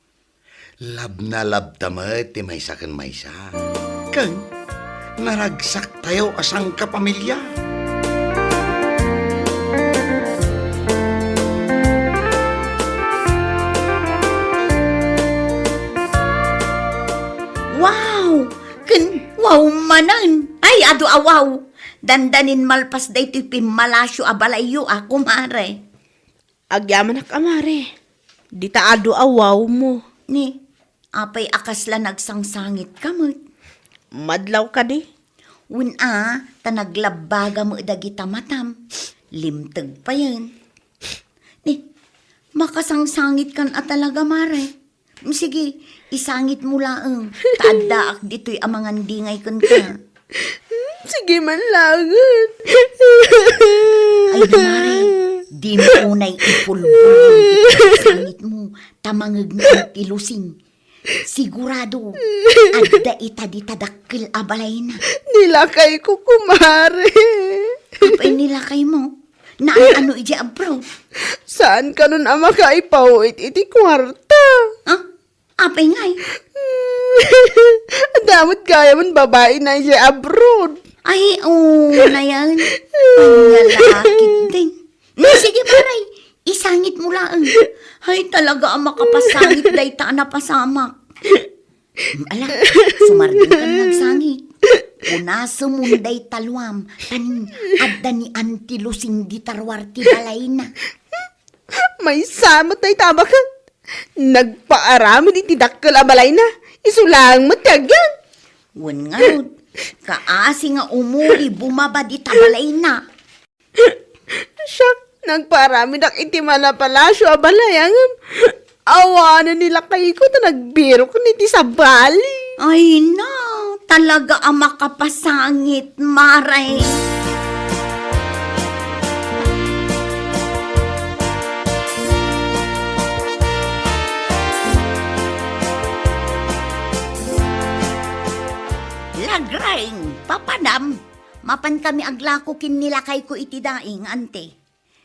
F: Lab na lab tamat ti maysa ken maysa. Ken naragsak tayo asang kapamilya.
B: Wow! Wow manan! Ay, adu awaw! Dandanin malpas day to'y pimmalasyo abalayo kumare.
D: Agyaman ak amare. Di taado awaw mo.
B: Ni, apay akasla nagsangsangit ka mo.
D: Madlaw ka di.
B: Tanaglabaga mo dagita matam. Limtag pa yan. Ni, makasangsangit kan talaga mare. Sige, isangit mo lang. Taadaak dito'y amangan dingay kan ka.
D: Sige man lagot.
B: Ay, mare, di mo unay ipulbulong sangit mo, tamangag na ilusing. Sigurado, adda ita di tadakkel abalay na.
D: Nilakay ko kumare.
B: Apay nilakay mo, na ano ija abroad.
D: Saan ka nun ama kaipawit iti kwarta?
B: Ah, apay ngay.
D: Damot kaya man babae na siya abroad.
B: Ay, na yan. Pangalakit din. Sige, paray. Isangit mo lang. Ay, talaga ang makapasangit day ta na pasamak. Ala, sumardin ka na nagsangit. Kuna sumunday talwam, tanin adda ni Auntie Lusing di tarwar ti balay na.
D: May samot na itabakan. Nagpaaramin iti dakkel abalay na. Isulang matyagan.
B: Wan nga rod, kaasi nga umuli bumaba di tabalay na.
D: Siya, nagpaaramin ak iti malapalasyo abalay. Awanan nila kayo ko na nagbiro ko niti sa bali.
B: Ay na, talaga ang makapasangit, Maray. Lagraing, papadam, mapan kami aglako kin nilakay ko iti daing, ante.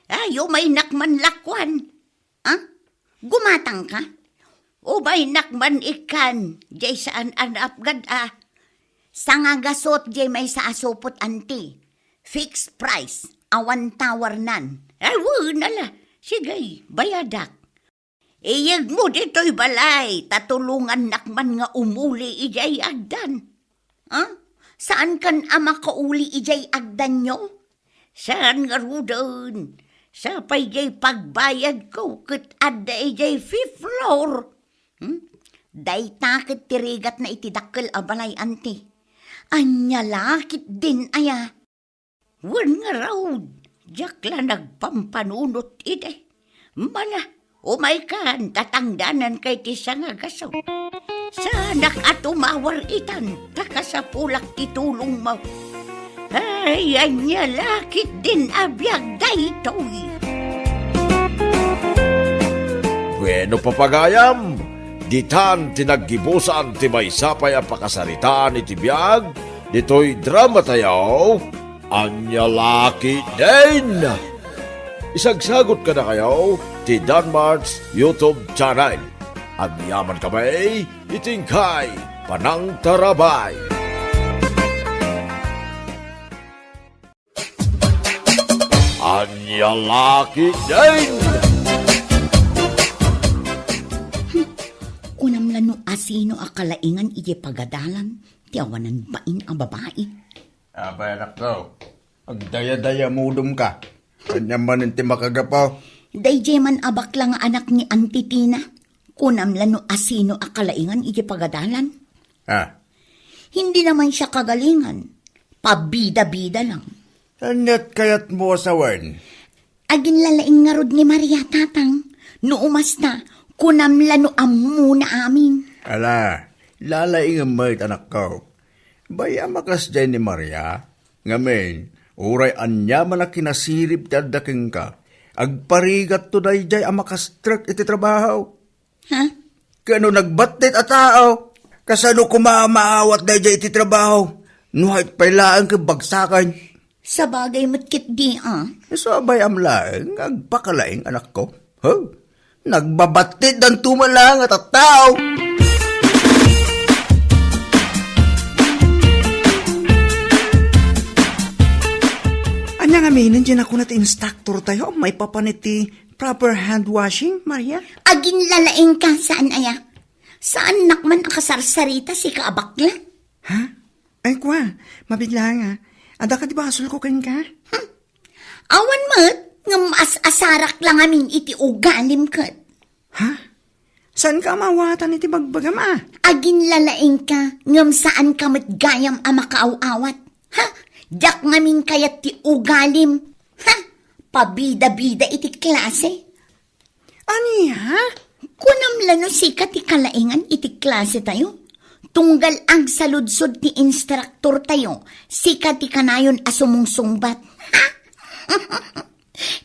B: Ayo, may nakman lakwan. Ah? Gumatang ka? O may nakman ikan, jay saan anapgad Sangagasot jay may sa asopot anti. Fixed price, awan tawar nan. Ay, nala, sige, bayadak. Iyag mo dito'y balay, tatulungan nakman nga umuli ijay agdan. Saan kan ama kauli ijay agdan nyo? Saan nga rudon? Sa pa'y jay pagbayad ko, kat adda ijay fifth floor. Day takit tirigat na itidakkel abalay anti. Anya lakit din aya. Wan nga raw, jakla nagpampanunot ide. Mala, umay kan, tatangdanan kay tisa nga gaso. Sanak at umawar itan, takasapulak titulong mo. Ay, anya lakit din abiyag daytoy.
A: Bueno papagayam, ditan tinaggibusan ti maysapay a pakasaritaan iti biag, dito'y drama tayo, anya laki din. Isagsagot ka na kayo ti Danmar's YouTube channel. Agyaman kamay, itingkay, panang tarabay. Anya laki din.
B: Kunamlano asino akalaingan ije pagadalan, tiawanan bain ang babae.
C: Abay, anak ko. Agdaya-daya mudum ka. Kanya man ti makagapaw.
B: Dayjay man abak lang nga anak ni Auntie Tina. Kunamlano asino akalaingan ije pagadalan.
C: Ha?
B: Hindi naman siya kagalingan. Pabida-bida lang.
C: Anyat kayat mo asawan?
B: Agin lalaing nga rod ni Maria tatang. No umas na, kunamlano amu na amin.
C: Ala, lalaing ang mayt anak ko. Baya makas dyan ni Maria. Ngamin, uray anya man na kinasirip dadaking ka. Agparigat to day jay ang makastrak iti trabaho.
B: Ha?
C: Kano nagbatit at tao. Kasano kumamaawat day jay iti trabaho. Nuhait pailaan ka bagsakan.
B: Sa bagay matkit di
C: So abay amlaeng, agpakalaing anak ko. Huh? Nagbabatit ang tumalang at tao. Anya nga minin dyan ako natin instructor tayo. May papaniti proper hand washing, Maria?
B: Agin lalaing ka saan aya? Saan nakman ang kasarsarita si kaabakla?
C: Ha? Ay kwa, mabigla nga. Ada ka di ba asul ko ka?
B: Awan mat, nga mas-asarak lang amin iti ugalim kat.
C: Ha? Saan ka mawatan iti bagbagam
B: Agin lalaing ka, ngam saan ka matgayam ang makaaw-awat. Ha? Yak ngamin kayat ti ugalim. Ha? Pabida-bida iti klase.
C: Ani ha?
B: Kunamlano sikat ti kalaingan iti klase tayo. Tunggal ang saludsod ti instruktor tayo, sikat ti kanayon asumungsungbat.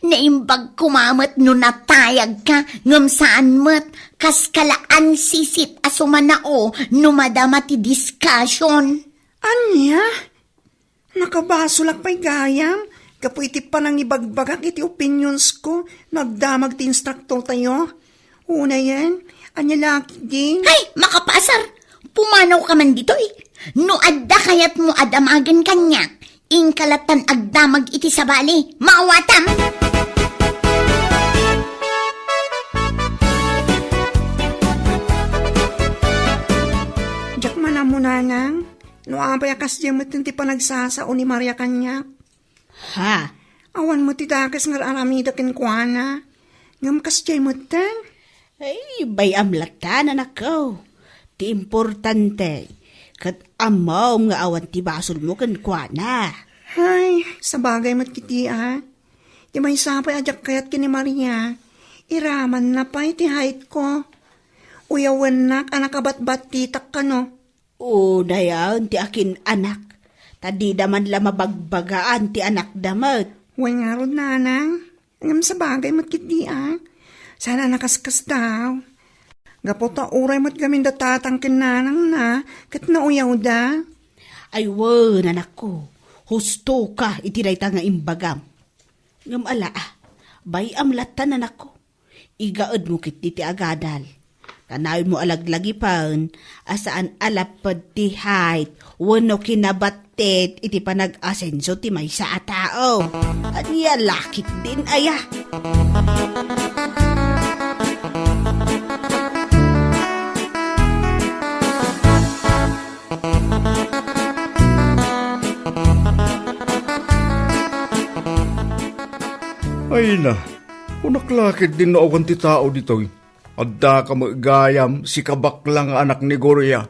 B: Naimbag kumamat no natayag ka, ngam saan mat, kas kalaan sisit asumanao, no madama ti discussion.
C: Anya? Nakabasulak pa'y gayam? Kapo iti panang ibagbagak iti opinions ko, nagdamag ti instructor tayo. Una yan, anya laki din.
B: Hay, makapasar! Pumanaw ka man dito eh. No adda kayat mo adamagan kanya. Ingkalatan agdamag iti sabali. Maawatam!
C: Diyak man mo nanang, No apay akas dyan mo ti panagsasao ni Maria kanya.
D: Ha?
C: Awan mo ti dakas nga aramida ken kuana. Ngam kas dyan mo ten.
D: Ay, bayam latan anak ko. Ti importante. Kat amaw nga awan ti basol mo kan kuana.
C: Ay, sa bagay mo't kiti Di may sapay ajak kayat kini Maria. Iraman na pa iti height ko. Uyawan nak anak abat-bat titak ka no.
D: O, dayan ti akin anak. Tadi daman la mabagbagaan ti anak damat.
C: Huwag nga ron nanang. Ngam sa bagay mo't kiti Sana nakaskas daw. Gapota uray mo't gamin datatang kinanang na. Kat nauyaw da.
D: Ay, wan, anak ko. Husto ka, itiray ta nga imbagam. Ngam ala, bayam latan anak ko. Igaad mo kit ti agadal. Tanawin mo alaglagi pan, asaan alapad ti height, wano kinabatet, iti panag-asenso ti may sa tao. At niya lakit din aya.
C: Ay na, unaklakid din na awan ti tao dito'y. Adda ka magayam si kabaklang anak ni Gloria.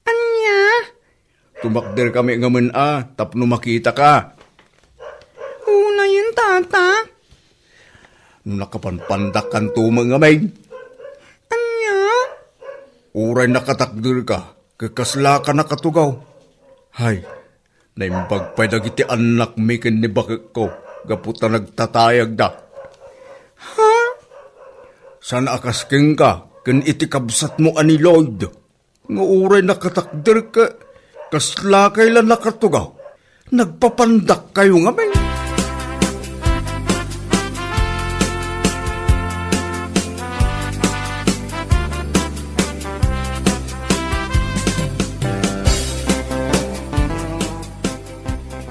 C: Anya? Tumakder kami ngaman tapno makita ka. Una yun, tata. Nung nakapanpandak kan tumang ngamain. Anya? Uray nakatakder ka, kakasla ka nakatugaw. Hay, naimbagpay dagiti anak mi ken ni bakit ko. Gaputa nagtatayag da. Ha? Sana akasking ka, ken iti kabsat mo ani Lloyd. Nga uray nakatakder ka, kasla kailan nakatugaw. Nagpapandak kayo nga may.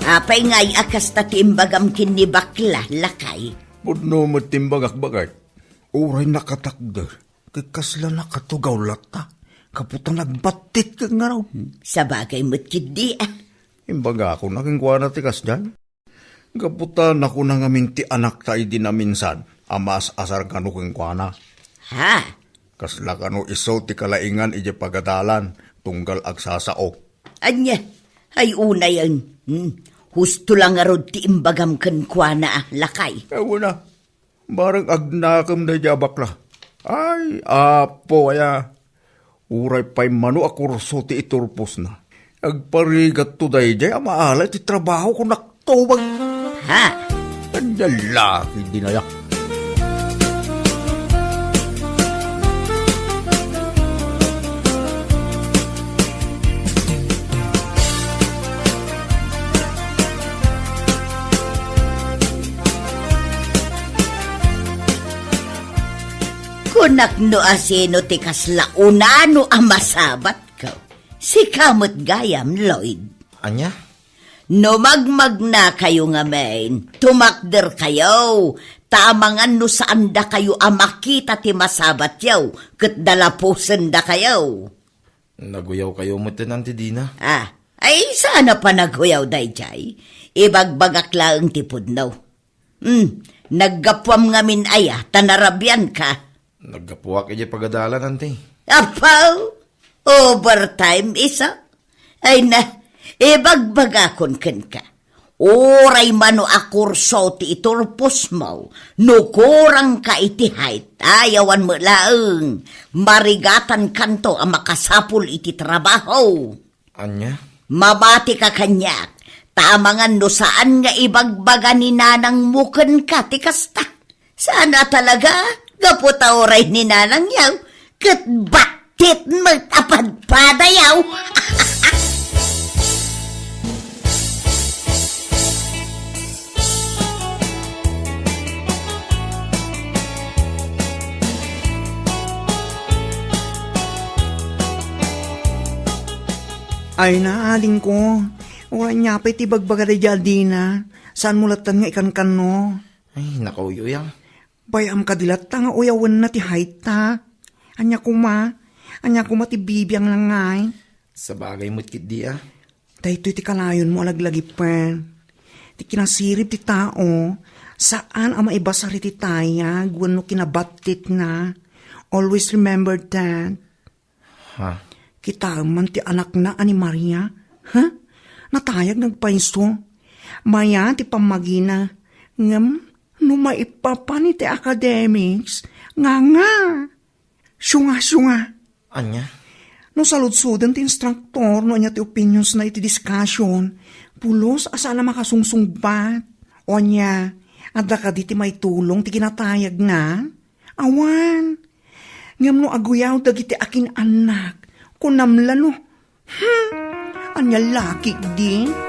B: Apay nga'y akas ta timbagam kini bakla, lakay.
C: Pudno mo timbagak bagay. Uray nakatakder, kakasla nakatugaw lata. Kaputa nagbatit ka nga raw.
B: Sa bagay mo't kidi
C: Imbaga ako naging kuha na tikas dyan. Kaputa na ko na ngamin ti anak tayo din na minsan. Amas asar kano kong kuha na.
B: Ha?
C: Kasla kano iso ti kalaingan ije pagadalan. Tunggal agsasao.
B: Anya, ay una yan. Husto lang nga rod ti imbagam kan kwa na lakay.
C: Ewan na. Barang agnakam na jabakla. Ay, apo aya. Uray pa'y mano akurso ti iturpos na. Agparigat to day jay, amaalay ti trabaho ko naktubag.
B: Ha?
C: Ang lalaki dinayak.
B: Kunak no asino ti kasla unano amasabat ko. Si kamot gayam, Lloyd.
E: Anya?
B: No magmag na kayo nga main, tumakder kayo. Tamangan no saan da kayo amakita ti masabat yaw, kat dalapusan da kayo.
E: Naguyaw kayo mo tinanti Dina.
B: Ay sana pa naghuyaw dayjay. Ibagbagak lang ti pudnaw. Naggapwam nga min aya, tanarabyan ka.
E: Naggapuwak ije pagadalan nanti.
B: Apaw, overtime isa. Ay na, ibagbagakon ken ka. Oray mano akurso ti iturpos mo, nukurang ka iti height, ayawan mo laeng, marigatan kanto ang makasapul iti trabaho.
E: Anya?
B: Mabati ka kanyak, tamangan no saan nga ibagbaga ni nanang muken ka ti kasta. Sana talaga, gaputa oray ni nanang yaw, kat batit magtapadpadayaw.
C: Ay naaling ko. Wala niya pa iti bagbaga da Dina. Saan mulatan nga ikan no?
E: Ay, nakauyuyang.
C: Bayam kadilat nga uyawan na ti height ta. Anya kuma ti bibiyang lang ngay.
E: Sa bagay mo't kit di ah.
C: Dahito iti kalayon mo alaglagi pen. Ti kinasirip ti tao. Saan ang maibasari ti tayag wano kinabatit na. Always remember that.
E: Ha?
C: Kita man ti anak na ani Maria. Ha? Natayag nagpaiso. Maya ti pamagina. Ngam, no maipapani ti academics. Nga. Syunga.
E: Anya?
C: No saludsudan ti instructor, no anya ti opinions na iti discussion. Pulos asa na makasungsungbat. O nya, adda ka di ti may tulong ti kinatayag na. Awan. Ngam no aguyaw dagiti akin anak. Kunamla no. Anya laki di.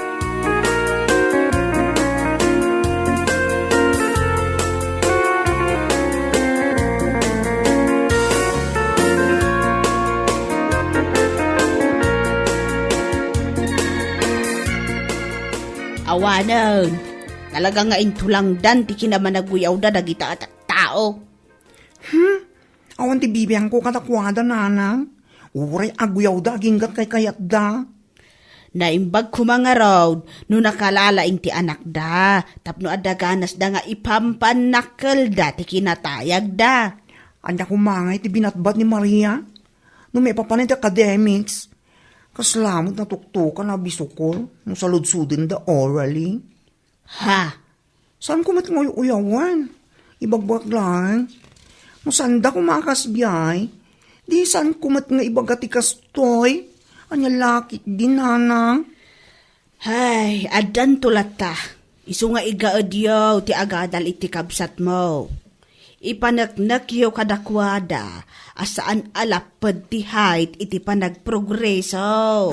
D: Awanan. Talaga nga intulangdan ti kinaman naguyaw da dagita at tao.
C: Awan ti bibiyang ko katakwada nanang. Uray aguyaw da aginggat kay kayat da.
D: Naimbag ko mga road, no nakalalaing ti anak da, tapno adaganas da nga ipampanakal da ti kinatayag da.
C: Anya kumangay ti binatbat ni Maria. No may papanay ti academics. Kaslamot na tuktukan na bisukol. No saludsudin da orally.
D: Ha?
C: Saan ko uyawan? Ibagbak lang. No sanda ko makasbiyay. Di saan ko nga ibagati kastoy. Anya laki din nanang.
D: Hay, adan tulata. Isu nga igaadyaw ti agadal iti kabsat mo. Ipanaknak yaw kadakwada, asaan alapad ti height iti panagprogreso.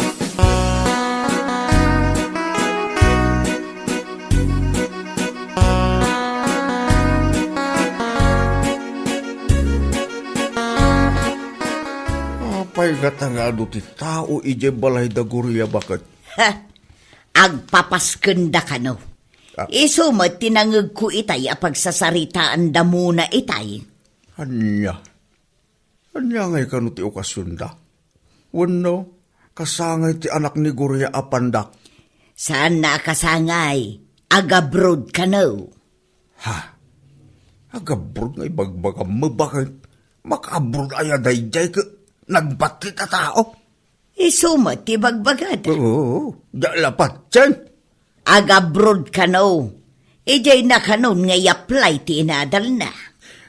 C: Apay gatangado ti tao ije balay da guriya bakit.
B: Ha? Agpapaskenda ka no. Iso mo tinangag ko itay apagsasaritaan da muna itay.
C: Anya ngay kanu ti okasyon da. Wano, kasangay ti anak ni guriya apandak.
B: Saan na kasangay? Agabrod ka no.
C: Ha? Agabrod nga ibagbagam mo bakit? Makabrod aya dayjay ka nagbatit a tao.
B: Iso mo ti bagbagad.
C: Oo, dalapat dyan.
B: Agabrod ka no. Ijay na kanon nga i-apply ti inadal na.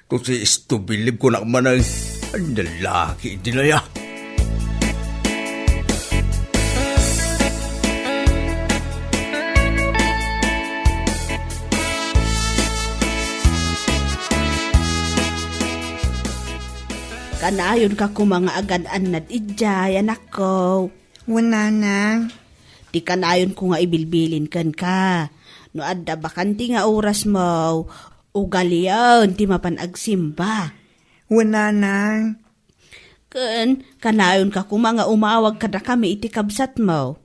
C: Kasi istubilib ko na manang ang lalaki dinaya.
D: Kanayon ka ko mga agan-an na ijay, anak ko.
C: Wala na.
D: Di kanayon ko nga ibilbilin kan ka. No adda bakanti nga oras mo, ugaliyon ti mapanagsimba.
C: Wala na.
D: Kanayon ka ko mga umawag kada kami iti kabsat mo.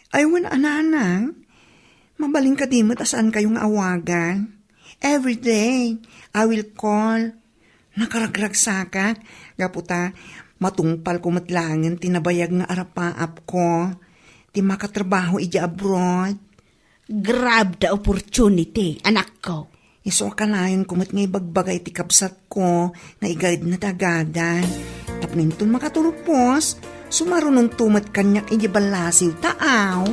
C: Ay, wala nanang. Mabaling ka dimot asaan kayong awagan. Every day, I will call. Nakaragragsaka. Gaputa, matungpal ko matlangan, tinabayag nga arapaap ko. Ti makatrabaho ija abroad.
D: Grab the opportunity, anak ko.
C: Iso kanayon kumot nga ibagbagay ti kapsat ko na igayad na tagadan. Tapninton makaturupos, sumarunong tumat kanyak ija balasiw taaw.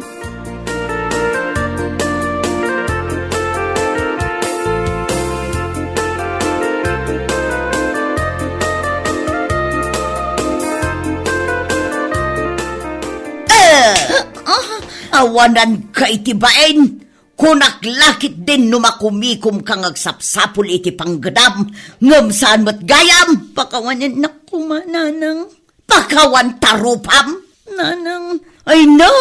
B: Awanan ka itibain. Kunaklakit din numakumikum kang agsapsapul iti panggadam. Ngam saan mat gayam. Pakawanin na kumananang. Pakawan tarupam. Nanang. Ay na,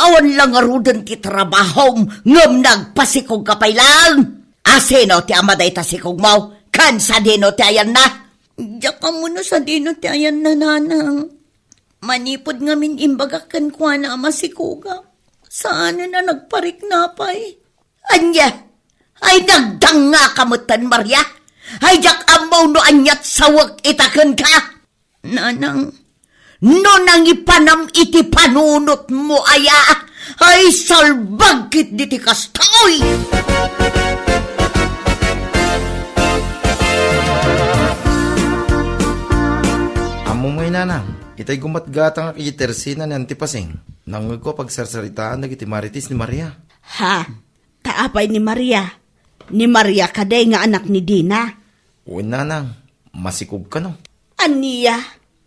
B: awan lang arudan ti trabahom. Ngam nagpasikog kapay lang. Asino ti amaday tasikog mo. Kan sa dino ti ayan na. Diyak ka muna sa dino ti ayan na nanang. Manipod ngamin imbagakan kwa na masikuga. Saan na nagparik na pa'y? Anya, ay nagdang nga kamutan, Maria. Ay jak amaw no anyat sawag itakan ka. Nanang, no nang ipanam iti panunot mo aya, ay salbagkit diti kastoy!
E: Amo may nanang, itay gumatgatang ak itersina ni Antipasing. Nangag ko pagsarsaritaan na iti maritis ni Maria.
D: Ha? Taapay ni Maria. Ni Maria kaday nga anak ni Dina.
E: Uwin nanang, masikog ka no.
D: Aniya?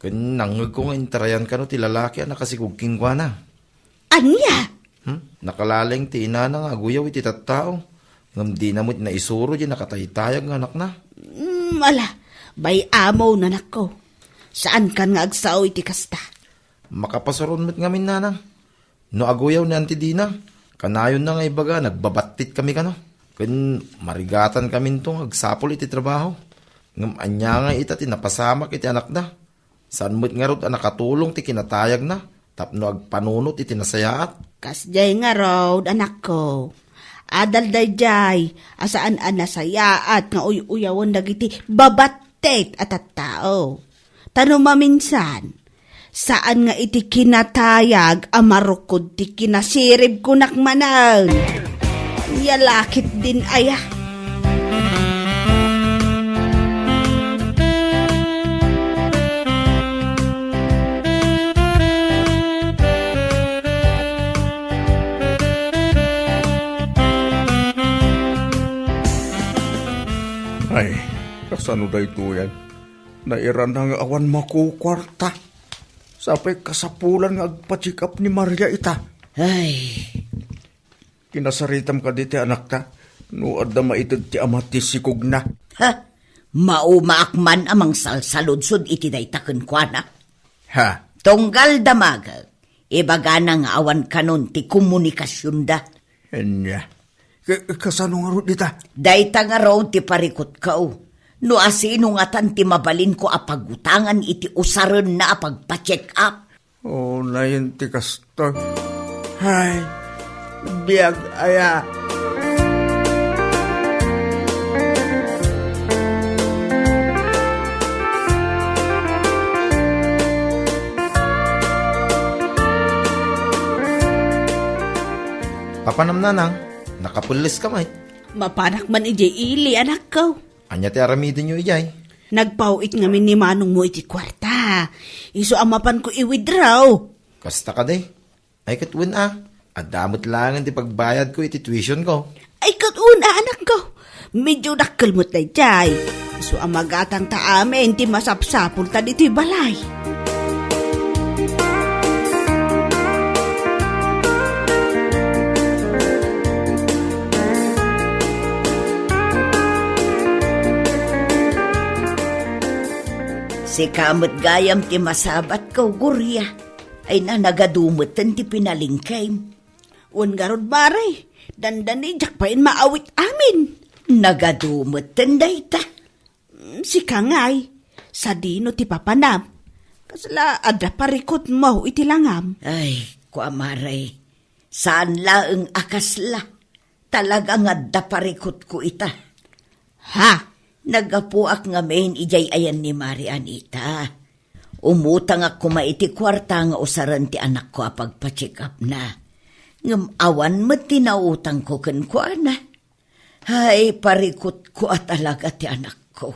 E: Kun nangag ko nga intarayan ka no ti lalaki ang nakasikog kingwa na.
D: Aniya?
E: Nakalaling ti ina na nga aguyaw iti tattao. Ngam di na mo't naisuro di nakataytayag nga anak na.
D: Ala, bay amaw na nako. Saan kan nga agsaw iti kasta?
E: Makapasaron mo't ngamin nanang. No aguyaw ni Auntie Dina, kanayon na nga ibaga, nagbabatit kami kano. Kun marigatan kami itong agsapol iti trabaho. Ngam anya nga ita tinapasamak iti anak na. Saan mo't nga rod nakatulong ti kinatayag na. Tapno agpanunot iti nasayaat.
D: Kasjay nga raw, anak ko. Adal dayjay, asaan nasayaat nga uyawon dagiti babatet at tao. Tanong maminsan, saan nga iti kinatayag amarukod ti kinasirib kunak manang? Yalakit din aya.
C: Ay, kasano da ito yan? Nairan na nga awan makukwarta. Sapay kasapulan nga agpa-check up ni Maria ita.
B: Ay,
C: Kinasaritam ka diti anak ta. Nuad na maitid ti amati sikog na.
B: ha? Maumaakman amang salsaludsod iti daytaken kwa na.
C: Ha?
B: Tunggal damagag, ibaga na nga awan kanon ti komunikasyon da.
C: Enya. Kasano nga ro dita?
B: Dayta nga raw ti parikot kao. No asino nga tan ti mabalin ko apagutangan iti usaran na apagpa-check up.
C: Oh, nayin ti kasto. Hay, biyag aya.
E: Papanam nanang, nakapulis ka may.
D: Mapanak man ijay ili, anak ko.
E: Anya ti aramidin nyo ijay.
D: Nagpauit ngamin ni manong mo iti kwarta. Iso amapan ko i-withdraw.
E: Kasta ka day. Ay katwin Adamot lang ti pagbayad ko iti tuition ko.
D: Ay katuna, anak ko. Medyo nakalmot na jay. Iso amagatang ta amin ti masapsapul ta diti balay.
B: Si kamot gayam ti masabat ko, Gurya. Ay na nagadumutan ti pinalingkay.
D: Un garod maray. Dandani jakpain maawit amin.
B: Nagadumutan dayta.
D: Si Kangay. Sa dino ti papanam. Kasla adda parikot mo iti langam.
B: Ay, kuamaray. Saan laeng akasla? Talagang adda parikot ko ita.
D: Ha?
B: Nagapuak nga main ijay ayan ni Mari Anita. Umutang ako maiti kwarta nga usaran ti anak ko apagpa-check up na. Ngam awan mo tinautang ko kenkwa na. Hay, parikot ko at talaga ti anak ko.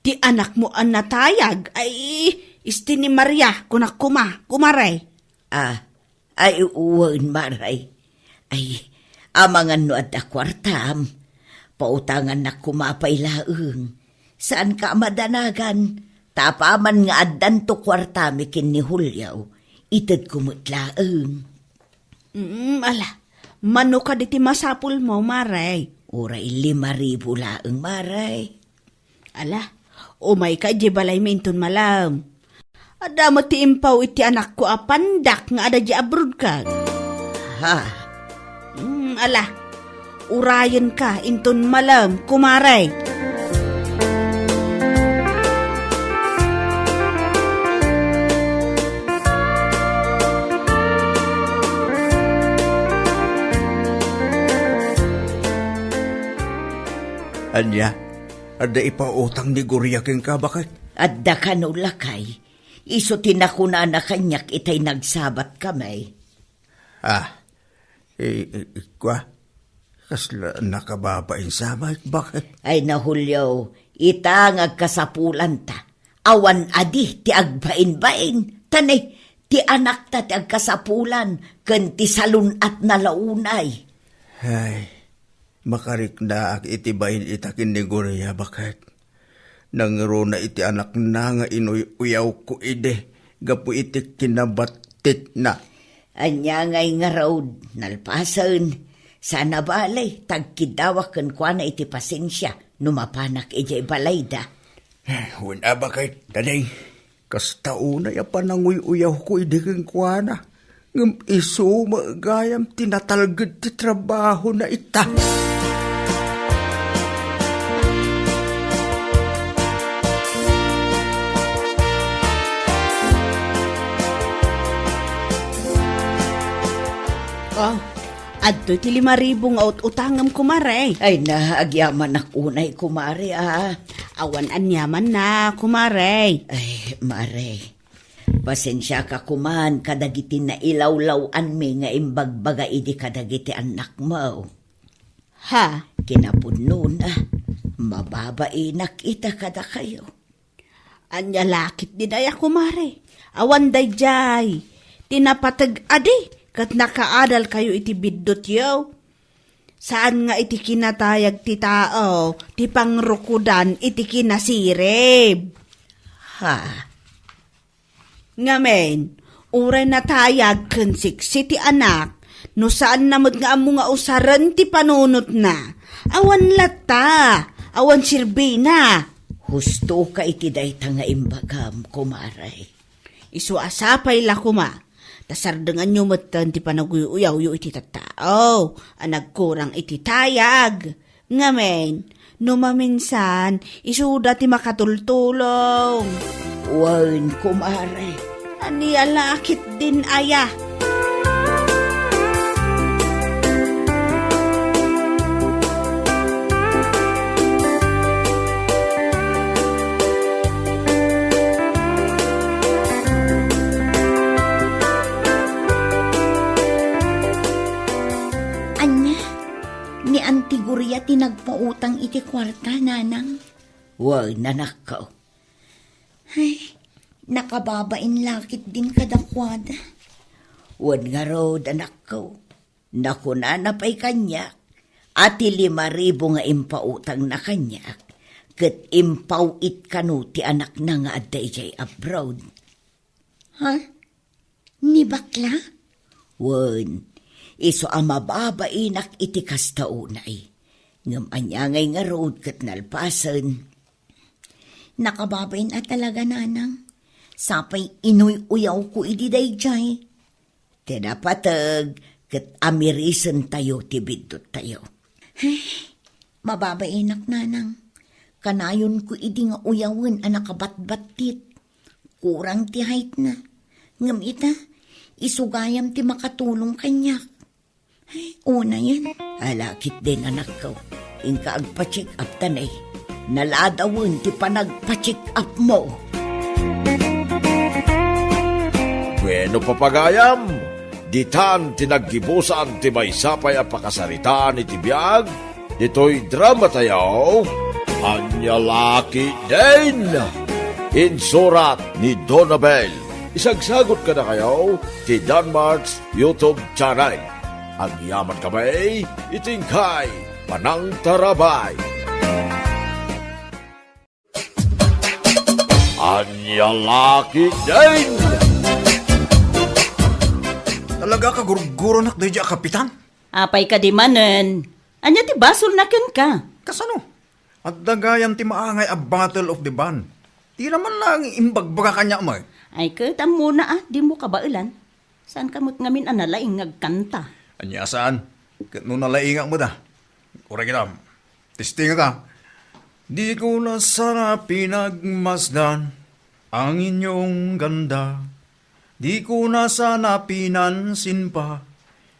D: Ti anak mo ang natayag ay isti ni Maria kunak kumaray.
B: Ay uwan Maray. Ay, amangan no at kwartam. Pautangan na kumapay laeng. Saan ka madanagan? Tapaman nga addan to kwartami kin ni Hulyaw. Itad kumutlaeng.
D: Ala, mano ka diti masapul mo, Maray.
B: Uray 5,000 laeng, Maray.
D: Ala, umay ka di balay minton malam. Ada ti impaw iti anak ko apandak nga ada di abroad ka.
B: Ha?
D: Ala, urayan ka inton malam, kumaray.
C: Anya, ada ipautang ni Gurya king ka bakit?
B: At da ka no lakay, iso tinakuna na kanyak itay nagsabat kamay.
C: Kwa, kasla nakababain sa mic, bakit?
B: Ay nahulyaw, itangag kasapulan ta. Awan adi ti agbain-bain. Tanay, ti anak ta ti agkasapulan, ken ti salun at nalaunay.
C: Ay, makarik na ak itibayin itakin ni Goria, bakit? Nangro na iti anak na nga inuyaw ko ide, gapu iti kinabatit na.
B: Anya ngay nga road, nalpasan. Sana balay, tagkidawak ken kwa na iti pasensya, numapanak ijay balay da.
C: Wala bakit, daday, kas tauna ya pananguyaw ko ide keng kwa na. Ngam iso magayam tinatalgad ti trabaho na ita.
D: Oh, adto ti 5,000 nga utangam kumare.
B: Ay naagyaman ak unay kumari
D: Awan anyaman na kumare.
B: Ay, mare. Pasensya ka kuman, kadagiti na ilawlawan mi nga imbagbaga idi kadagiti anak mo.
D: Ha?
B: Kinapudno na, mababainak ita kada kayo.
D: Anya lakit din ay kumare. Awan day jay. Tinapatag adi. Kat nakaadal kayo iti biddot yaw. Saan nga iti kinatayag ti tao, ti pangrukudan iti kinasirib.
B: Ha?
D: Ngamen, uray natayag kensik si ti anak, no saan namot nga amo nga usaran ti panunot na. Awan lata, awan sirbi na.
B: Husto ka iti dayta nga imbagam, kumaray.
D: Isu asapay la kuma. Tasardengan nyo matan ti panaguyuyaw yu iti tattao. Anagkurang iti tayag. Ngamen, no maminsan, isuda ti makatultulong.
B: Wan, kumaray.
D: Ani alakit din aya.
B: Ni Auntie Guria tinagpautang iti kwarta, nanang. Wag, nanak ko. Ay, nakababain lakit din kadakwada. Wag nga road, anak ko. Naku na napay kanyak. Ati 5,000 nga impautang na kanyak. Kat impawit kanu ti anak na nga aday jay abroad. Ha? Ni bakla? Wan. Iso ang mababainak iti kastaunay. Ngam anyangay nga road kat nalpasan. Nakababain at talaga, nanang. Sapay inuy-uyaw ko ididay jay. Tinapatag kat amirisan tayo tibidot tayo. Ay, mababainak, nanang. Kanayon ko idi nga uyawan ang nakabatbatit. Kurang ti height na. Ngam ita, isugayam ti makatulong kanyak. Ay, una yan. Alakit din, anak ko. Inka agpa-check up tanay. Naladawin ti panagpa-check up mo.
A: Bueno papagayam, ditan tinaggibusan ti maysapay a pakasaritaan iti biyag, dito'y drama tayo, Anyalaki din! Insurat ni Donabel. Isagsagot ka na kayo ti Danmarks YouTube channel. Ang yaman kamay, itingkay, panang tarabay. Anyalaki din!
C: Talaga ka guro nak doy kapitan?
G: Apay ka di manen. Anya ti basol na ken ka.
C: Kasano? At dagayam ti maangay a Battle of the Band. Di naman lang imbagbaga kanya mo.
G: Ay ketam muna di mo kabailan. Saan kamot ngamin analaing ngagkanta?
C: Anya saan? Kat nung nalainga mo da. Ura kita, testinga ka. Di ko na sana pinagmasdan ang inyong ganda. Di ko na sana pinansin pa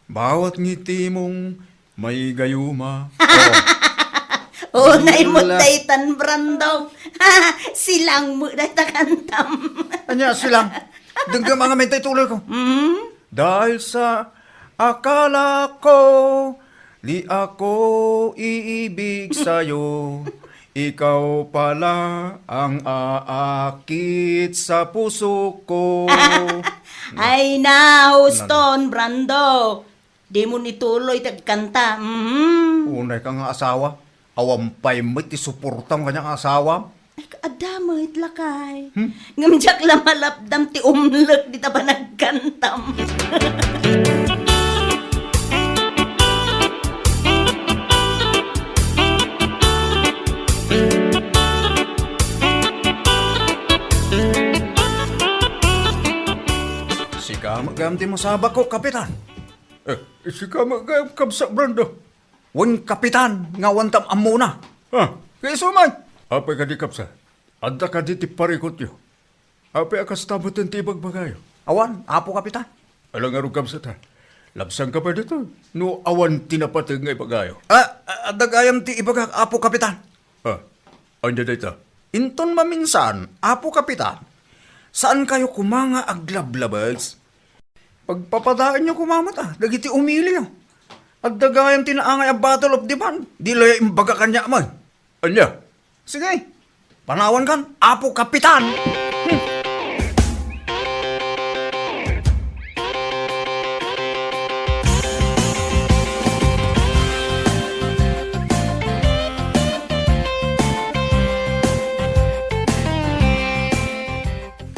C: bawat ngiti mong may gayuma.
G: Unay mo daytan, Brando. Silang mo dayta kantam.
C: Anya silang. Dengga mga mentay tuloy ko. Dahil sa akala ko, di ako iibig sa'yo. Ikaw pala ang aakit sa puso ko.
G: Ay na, Houston, Brando. Di mo nituloy tagkanta.
C: Unay ka nga asawa. Awampay mo't isuportam kanyang asawa.
G: Ay, kaadamay, lakay. Ngamjak lamalapdam ti umlek, di ta ba nagkantam?
C: Sika magamti mo sa ko, kapitan. Sika magam sa Brando. Wan kapitan, nga wantam amuna. Kaya sumay. Apay ka di kapsa. Adda ka di ti parikot yo. Apay akas tamutin ti bagbagayo. Awan, apo kapitan. Alang arong kapsa ta. Labsang ka pa dito. No awan tinapatag nga ibagayo. Adda gayam ti ibagak apo kapitan. Anya dito? Inton maminsan, apo kapitan. Saan kayo kumanga aglablabals? Pagpapadaan nyo kumamata, dagiti umili yo. At dagayang tinaangay ang Battle of the Band. Di laya imbaga kanya man. Anya? Sige, panawan kan, apo kapitan.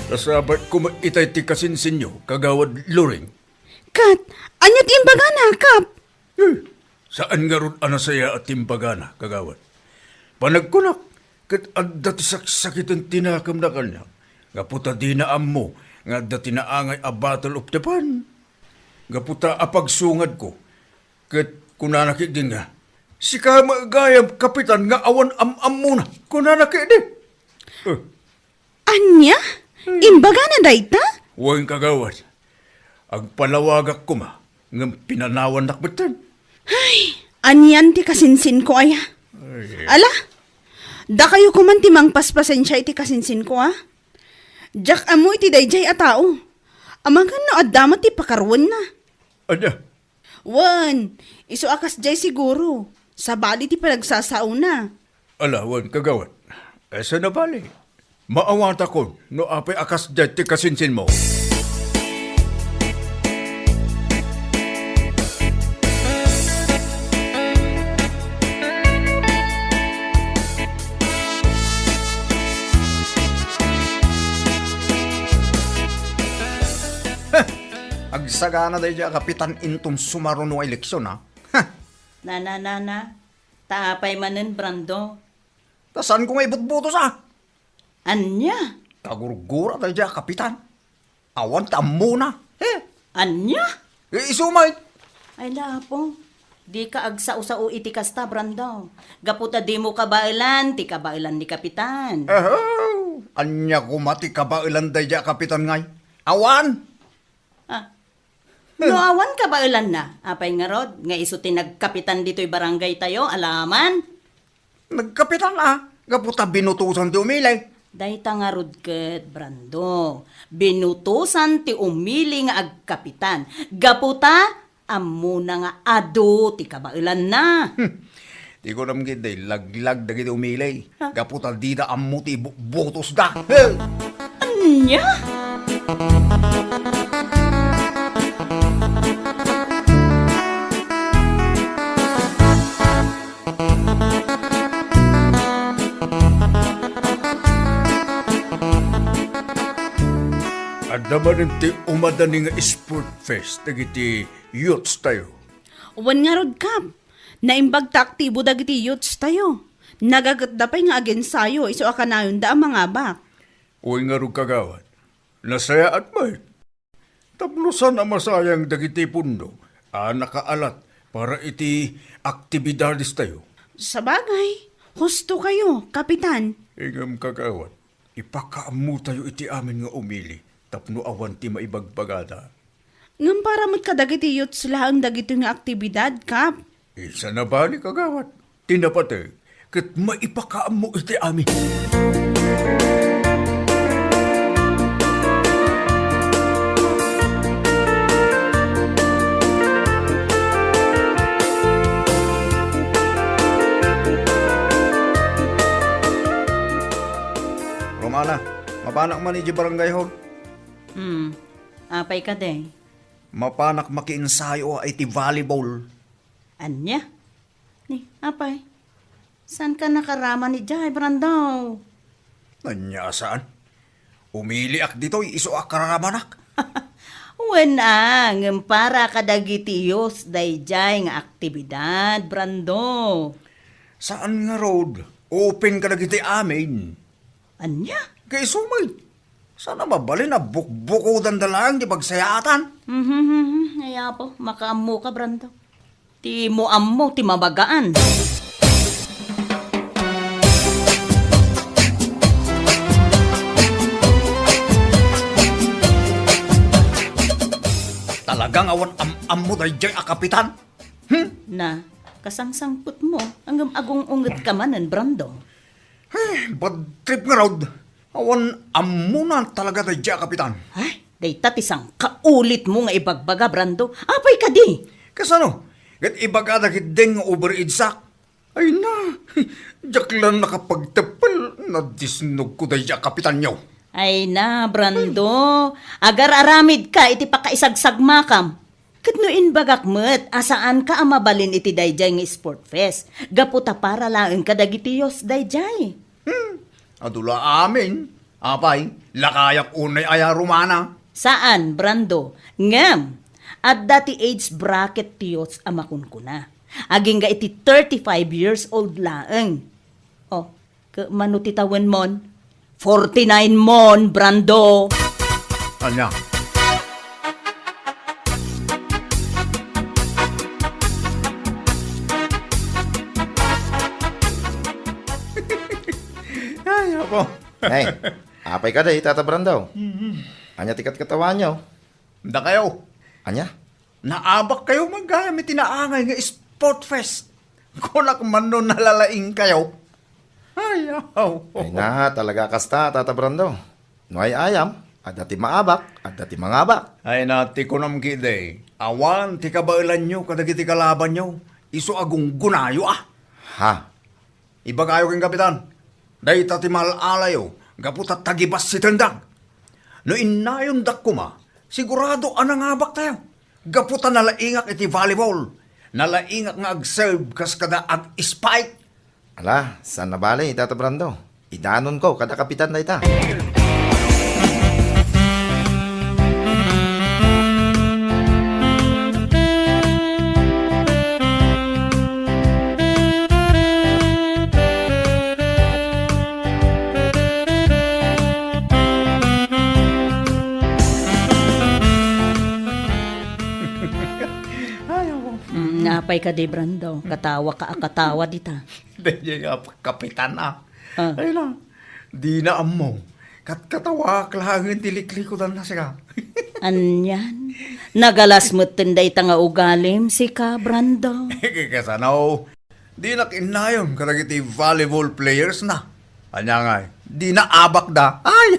C: Nasabat ko itay ti kasinsinyo, kagawad luring.
D: Kat, anyat imbaga na, Kap.
A: Saan nga ron anasaya at timbagana, kagawad? Panagkunak, kat adda ti saksakitan tinakam na kanya. Nga puta di na ammo, nga adda tinaangay a Battle of the Band. Nga puta apagsungad ko, kat kunanakit din nga. Si kamagayam kapitan nga awan am muna, kunanakit din.
D: Anya? Imbaga na dayta?
A: Huwag kagawad. Ang palawagak ko ma, nga pinanawan nakbatan.
D: Anyan ti kasinsin ko aya. Ala, da kayo kuman ti mangpaspasen siya iti kasinsin ko Jack amo iti dayjay a tao. Amagan no addamat ti pakarwan na.
A: Anya?
D: Wan, iso akas jay siguro. Sa bali ti palagsasauna.
A: Alawan kagawad. Esa na bali. Maawata ko, no apay akas dyan ti kasinsin mo.
C: Agsagana dahi dya kapitan inton sumaron ng eleksyon
G: Na. Taapay manen, Brando.
C: Tasan ko nga ibutbuto sa?
G: Anya?
C: Kagurgura dahi dya kapitan. Awan tamo na.
G: Anya?
C: Isumay.
G: Ay lapo. Di ka agsao-sao iti kasta, Brando. Gaputa di mo kabailan, ti kabailan ni kapitan.
C: Anya kumati kabailan dahi dya kapitan ngay. Awan.
G: No awan kabailan na. Apay nga rod, nga iso tinagkapitan dito'y barangay tayo, alaman?
C: Nagkapitan Gaputa binutusan ti umilay.
G: Dayta nga rod ket, Brando. Binutusan ti umili nga agkapitan. Gaputa, ammo na nga ado ti kabailan na.
C: Di ko naman gid laglag dagiti umilay. Gaputa di da ammo ti butos da.
G: Anya?
A: Adda man ti umadaning nga sport fest, dagiti youths tayo.
D: Wan nga rod, Kap. Naimbag ta aktibo dagiti youths tayo. Nagagatdapay nga agensayo, iso akanayon da ang mga bak.
A: Uy nga rin kagawad. Nasaya at may. Taplusan ang masayang dagiti pundo. Nakaalat para iti aktibidades tayo.
D: Sa bagay, husto kayo, Kapitan.
A: Ingam kagawad. Ipakaamu tayo iti amin nga umili. Tapno awan ti maibagbagada.
D: Ngam para mo't kadagiti youths lang dagito nga aktibidad, Kap.
A: Isa na ba ni kagawad? Tinapate. kat maipakaam mo iti amin.
C: Romana, mapanak man iti barangay hall.
G: Apay ka day.
C: Mapanak makiinsayo ay ti volleyball.
G: Anya? Ni, apay. Saan ka nakarama ni Jai, Brando?
C: Nanya saan? Umili ak dito, iso ak karamanak.
G: Wenang, para kadagitiyos day Jai nga aktibidad, Brando.
C: Saan nga road? Open ka na kiti amin.
G: Anya?
C: Kay sumay. Sana mabalin na bukbuko dandalang di pagsayatan.
G: Kaya po, makaammo ka, Brando. Ti mo ammo, ti mabagaan.
C: Talagang awan am mo dayjay a kapitan.
G: Na, kasangsangput mo, hanggang agong unget ka manan, Brando.
C: Bad trip nga road. Awan am mo na talaga dayjay a kapitan.
G: Ay, day tatisang kaulit mo nga ibagbaga, Brando. Apay ka di.
C: Kasano? Gat ibaga na kitdeng overidsak. Ay na, jak lang nakapagtapal na disnog ko dayjay a kapitan nyo.
G: Ay na, Brando. Agar aramid ka, iti pakaisagsag makam. Katnuin bagak met, asaan ka amabalin iti dayjay nga sport fest. Gaputa para lang kadagitiyos dayjay.
C: Adula amin. Apay, lakayak unay aya rumana.
G: Saan, Brando? Ngam, at dati age bracket tiyos amakunkuna. Aging ga iti 35 years old laeng. Oh, manutitawan mon? 49 mon, Brando.
C: Anya? Ay, ako.
E: Hey, apay ka day, Tata Brando. Anya tikat katawan nyo.
C: Da kayo.
E: Anya?
C: Naabak kayo maggamit tinaangay nga sport fest. Kunak man nun nalalaing kayo. Ayaw.
E: Ay na, talaga kasta, Tata Brando. No ay ayam, at dati maabak, at dati mangabak.
C: Ay nati ko nam kide. Awan, ti kabailan nyo, kadagiti kalaban nyo. Iso agong gunayo ah.
E: Ha?
C: Iba kayo king kapitan. Day tati malalayo, gaputat tagibas si tendang. No inayon dak kuma, sigurado anangabak tayo. Gaputan nalaingak iti volleyball. Nalaingak nga ag-serve kas kada ag-spike.
E: Ala, saan na bali, Tata Brando? Idanon ko, kada kapitan na ita.
G: Napay ka di, Brando. Katawa ka, katawa dita.
C: Dahil nga kapitan ah.
G: Ah.
C: Ay na, di na amo. Katawa klangin tiliklikod na siya.
G: Anyan. Nagalas mo tinday nga ugalim si ka, Brando.
C: Kasanaw, di na kinayon kadagiti volleyball players na. Anya nga, di na abak da. Ay!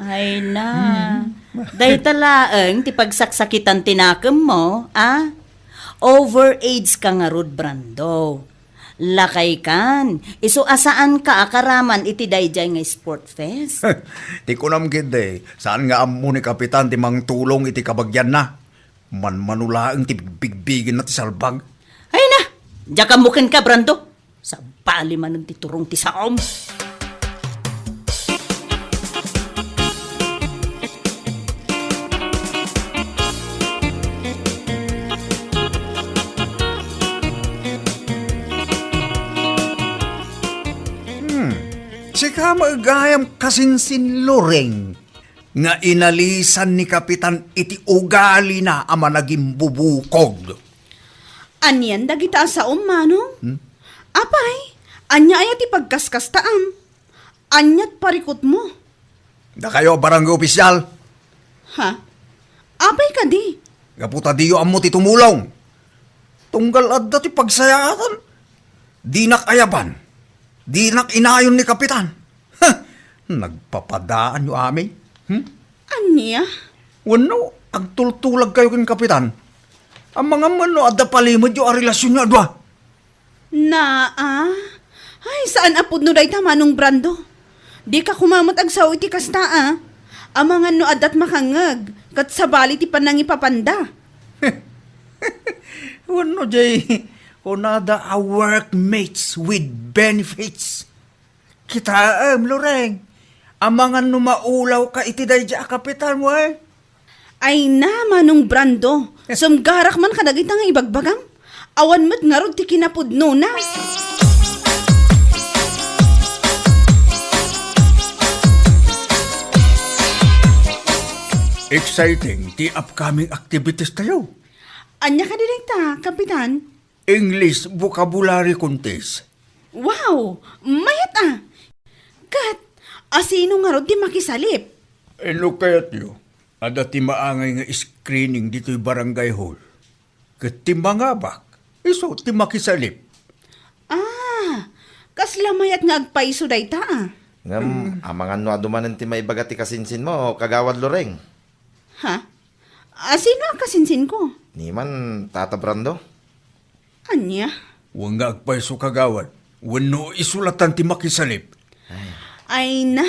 G: Ay na. Day talaeng ti pagsaksakitan tinakam mo, ah? Overage ka nga rod, Brando. Lakay kan. Iso asaan ka akaraman iti dayjay nga sport fest?
C: Ti kunam gid saan nga amo ni kapitan ti mang tulong iti kabagyan na. Manulaang ti bigbigin na ti salbag.
G: Ay na. Jakamukin ka, Brando. Sa bali man ti turong ti saom.
C: Sika magayam kasinsin loreng nga inalisan ni kapitan iti ugali na ama naging bubukog.
D: Anyan dagita sa umano? Apay, anya ay ti pagkaskastaam. Anyat parikot mo.
C: Da kayo barangay opisyal.
D: Ha? Apay ka di.
C: Gaputa diyo amo ti tumulong. Tunggal adda ti pagsayatan. Di nakayaban. Di inayon ni Kapitan. Ha! Nagpapadaan nyo amin.
D: Anya?
C: Wano, ang tultulag kayo kin Kapitan. Ang mga mano at palimod yung relasyon nyo adwa.
D: Ay, saan apod no day tamanong Brando? Di ka kumamot agsaw iti kasta Ang mga no adat makangag, kat sabali ti panang ipapanda.
C: Wano jay, kunada a workmates with benefits. Kita Loreng, ang mga numaulaw ka iti day dya Kapitan mo
D: Ay na, manong Brando. Sumgarak man ka nagitang ibagbagam. Awan mo't nga rod ti kinapudno na.
A: Exciting ti upcoming activities tayo.
D: Anya ka direkta, Kapitan?
A: English Vocabulary Contest.
D: Wow! Mayat Kat, asino nga rod ti makisalip?
A: Ano kayat yo? Ada ti maangay nga screening dito'y barangay hall. Kat ti mangabak, iso ti makisalip.
D: Kasla mayat nga agpaiso day ta
E: Ngam, amangan no adumanan ti may bagat ti kasinsin mo, kagawad Loreng.
D: Ha? Asino ang kasinsin ko?
E: Ni man, Tata Brando.
D: Anya?
A: Huwag nga agpaiso kagawad. Wano isulatan ti makisalip.
D: Ay na,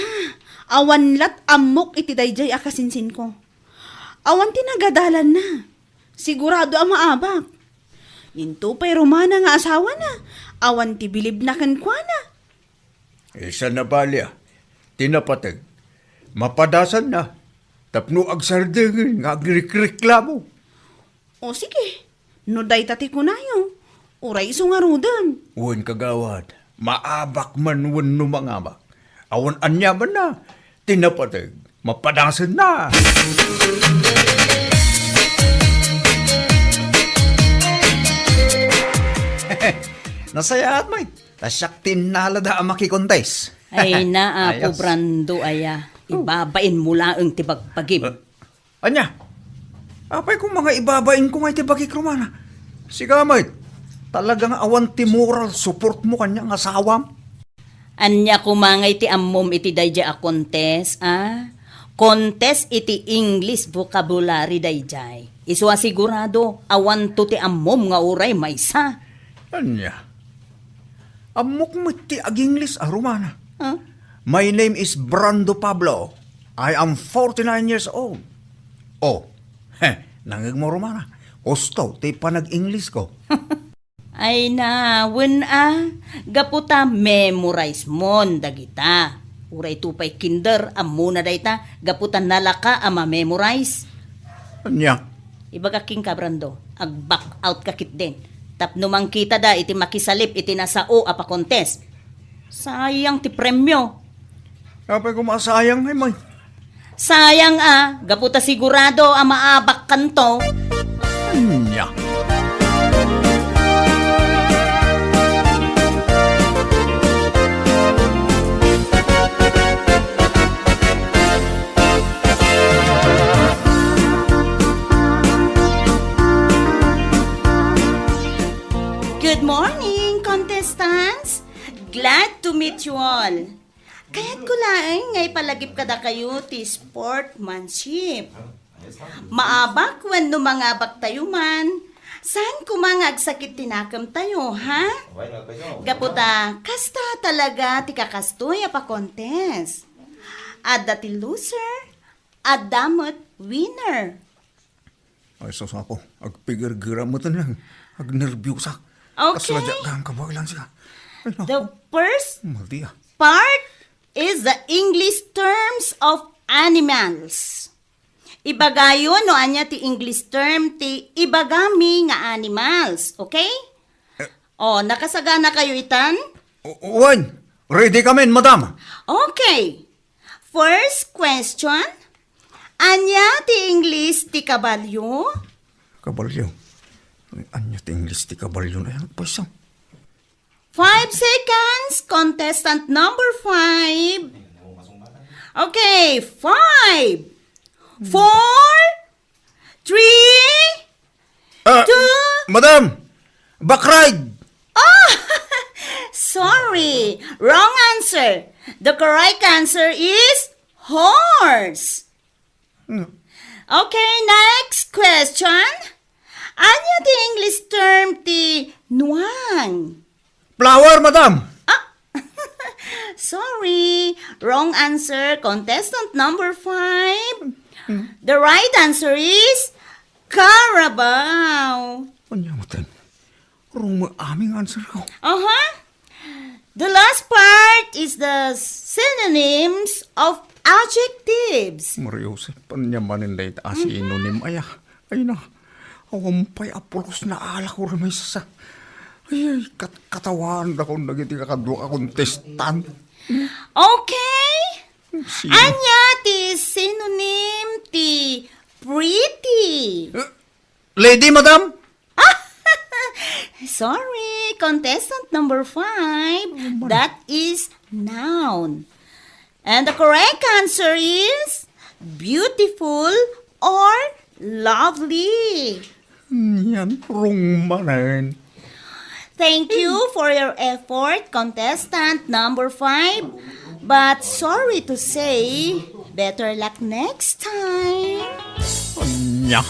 D: awan lat amok iti dayjay akasinsin ko. Awan tinagadalan na. Sigurado ang maabak. Into pa'y romana nga asawa na. Awan ti bilib na kankwana.
A: Isa na balya. Tinapatag. Mapadasan na. Tapno agsardeng nga agreklamo.
D: O sige, no day tati ko na yung. Uray iso nga rudan.
A: Uwan kagawad. Maabak man wano mangabak. Awan anya man na. Tinapatag. Mapadasan na.
C: Nasaya at may. Tasyak tinalada ang makikontes.
G: Ay na, Apo
C: Ayos.
G: Brando, aya. Ibabain mo laang tibagpagib.
C: Anya? Apay kung mga ibabain ko nga iti bakik Romana. Siga may. Talagang awan ti moral support mo kanyang asawam.
G: Anya kumangay ti ammom iti dayjay a contest, Contest iti English vocabulary dayjay. Iswa sigurado, awan to ti ammom nga uray maysa.
A: Anya?
C: Amok mo ti ag-Ingles Romana.
G: Huh?
C: My name is Brando Pablo. I am 49 years old. Oh, nangag mo Romana. Gusto, ti panag-English ko.
G: Ay na, gaputa memorize mon dagita. Uray tupay kinder, amuna dayta, gaputa nalaka ama memorize.
C: Anya?
G: Ibaga king ka, Brando, ag-back out kakit din. Tapno mang kita da, iti makisalip, iti nasao apa contest. Sayang ti premyo.
C: Apay kung masayang ay may.
G: Sayang gaputa sigurado maabak kanto.
C: Anya?
G: Good morning, contestants! Glad to meet you all. Kaya't ko laeng ngay palagip kada kayo ti sportmanship. Maabak when numangabak tayo man. Saan kumangag sakit tinakam tayo, ha? Gaputa, kasta talaga ti kakastoy pa contest. Adda ti loser, adamot winner.
C: Ay, sos ako. Agpigir-gira mo lang. Agnerbyusak.
G: Okay.
C: Kasladya kang kabawag lang siya. Ay, no.
G: The first
C: Maldi
G: part is the English terms of animals. Ibagayo no anya ti English term ti ibagami nga animals, okay? Nakasagana kayo itan?
C: Uwan! Ready kami, madam!
G: Okay. First question. Anya ti English ti kabalyo?
C: Kabalyo. Anya ti English ti kabalyo na yan. Paisa.
G: 5 seconds. Contestant number 5. Okay, 5, 4, 3, 2.
C: Madam! Backride!
G: Sorry, wrong answer. The correct answer is horse. Okay, next question. Ano the English term ti nuang?
A: Flower, madam!
G: Sorry, wrong answer. Contestant number 5. The right answer is Carabao.
C: Anya mo tan? Rung aming answer ko.
G: Uh-huh. The last part is the synonyms of adjectives.
C: Mariusip, panyamanin day ta sinonim aya. Ay na, awampay apulos na ala ko rin sa. Ay, katawan na kung nagiti kakadwa ka contestant.
G: Okay.
C: Sino?
G: Anya ti synonym ti pretty.
A: Lady, madam!
G: Sorry, contestant number 5. That is noun. And the correct answer is beautiful or lovely.
C: Yan, rung manin.
G: Thank you for your effort, contestant number 5. But sorry to say, better luck next time.
C: Anya.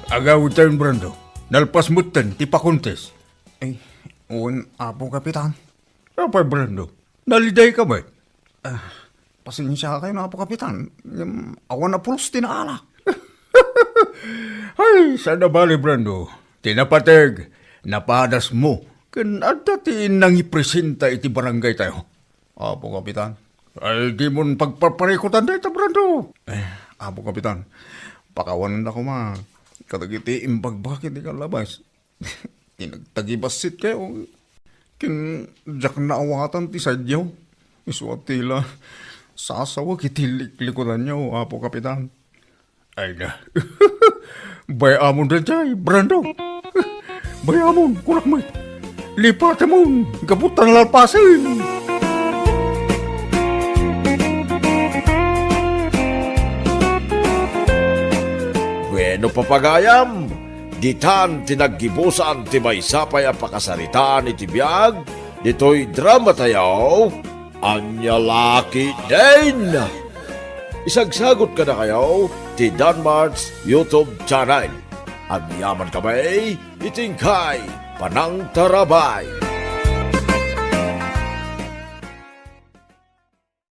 A: Agawid tayo, Brando. Nalpas mo tan, ti pakuntes.
C: Ay, un apo kapitan.
A: Apay, Brando. Naliday ka ba?
C: Pasensya kayo na apo kapitan. Awan na pulos tinaala.
A: Ay, sana bali, Brando. Tinapateg, napadas mo. Kan adatiin nang ipresenta iti barangay tayo.
C: Apo kapitan.
A: Ay, di mo pagpaparikutan tayo, Brando.
C: Apo kapitan. Pakawanan ako ma. Katagiti imbagbakit di ka labas. Tinagtagibasit kayo. Jak na awatan ti sadyaw. Iswatila. Sasawa kitilik-likutan niyo, apo kapitan.
A: Ay na. Bayamon rin tayo, Brando. Bayamon, kurak mo. Lipat mo, gabutan lalpasin.
H: Bueno papagayam, ditan tinaggibusan ti maysapay a pakasaritaan iti biag, dito'y drama tayo, anya laki din. Isagsagot ka na kayo, ti Danmar's YouTube channel. Ang yaman kamay, itingkay, panang tarabay.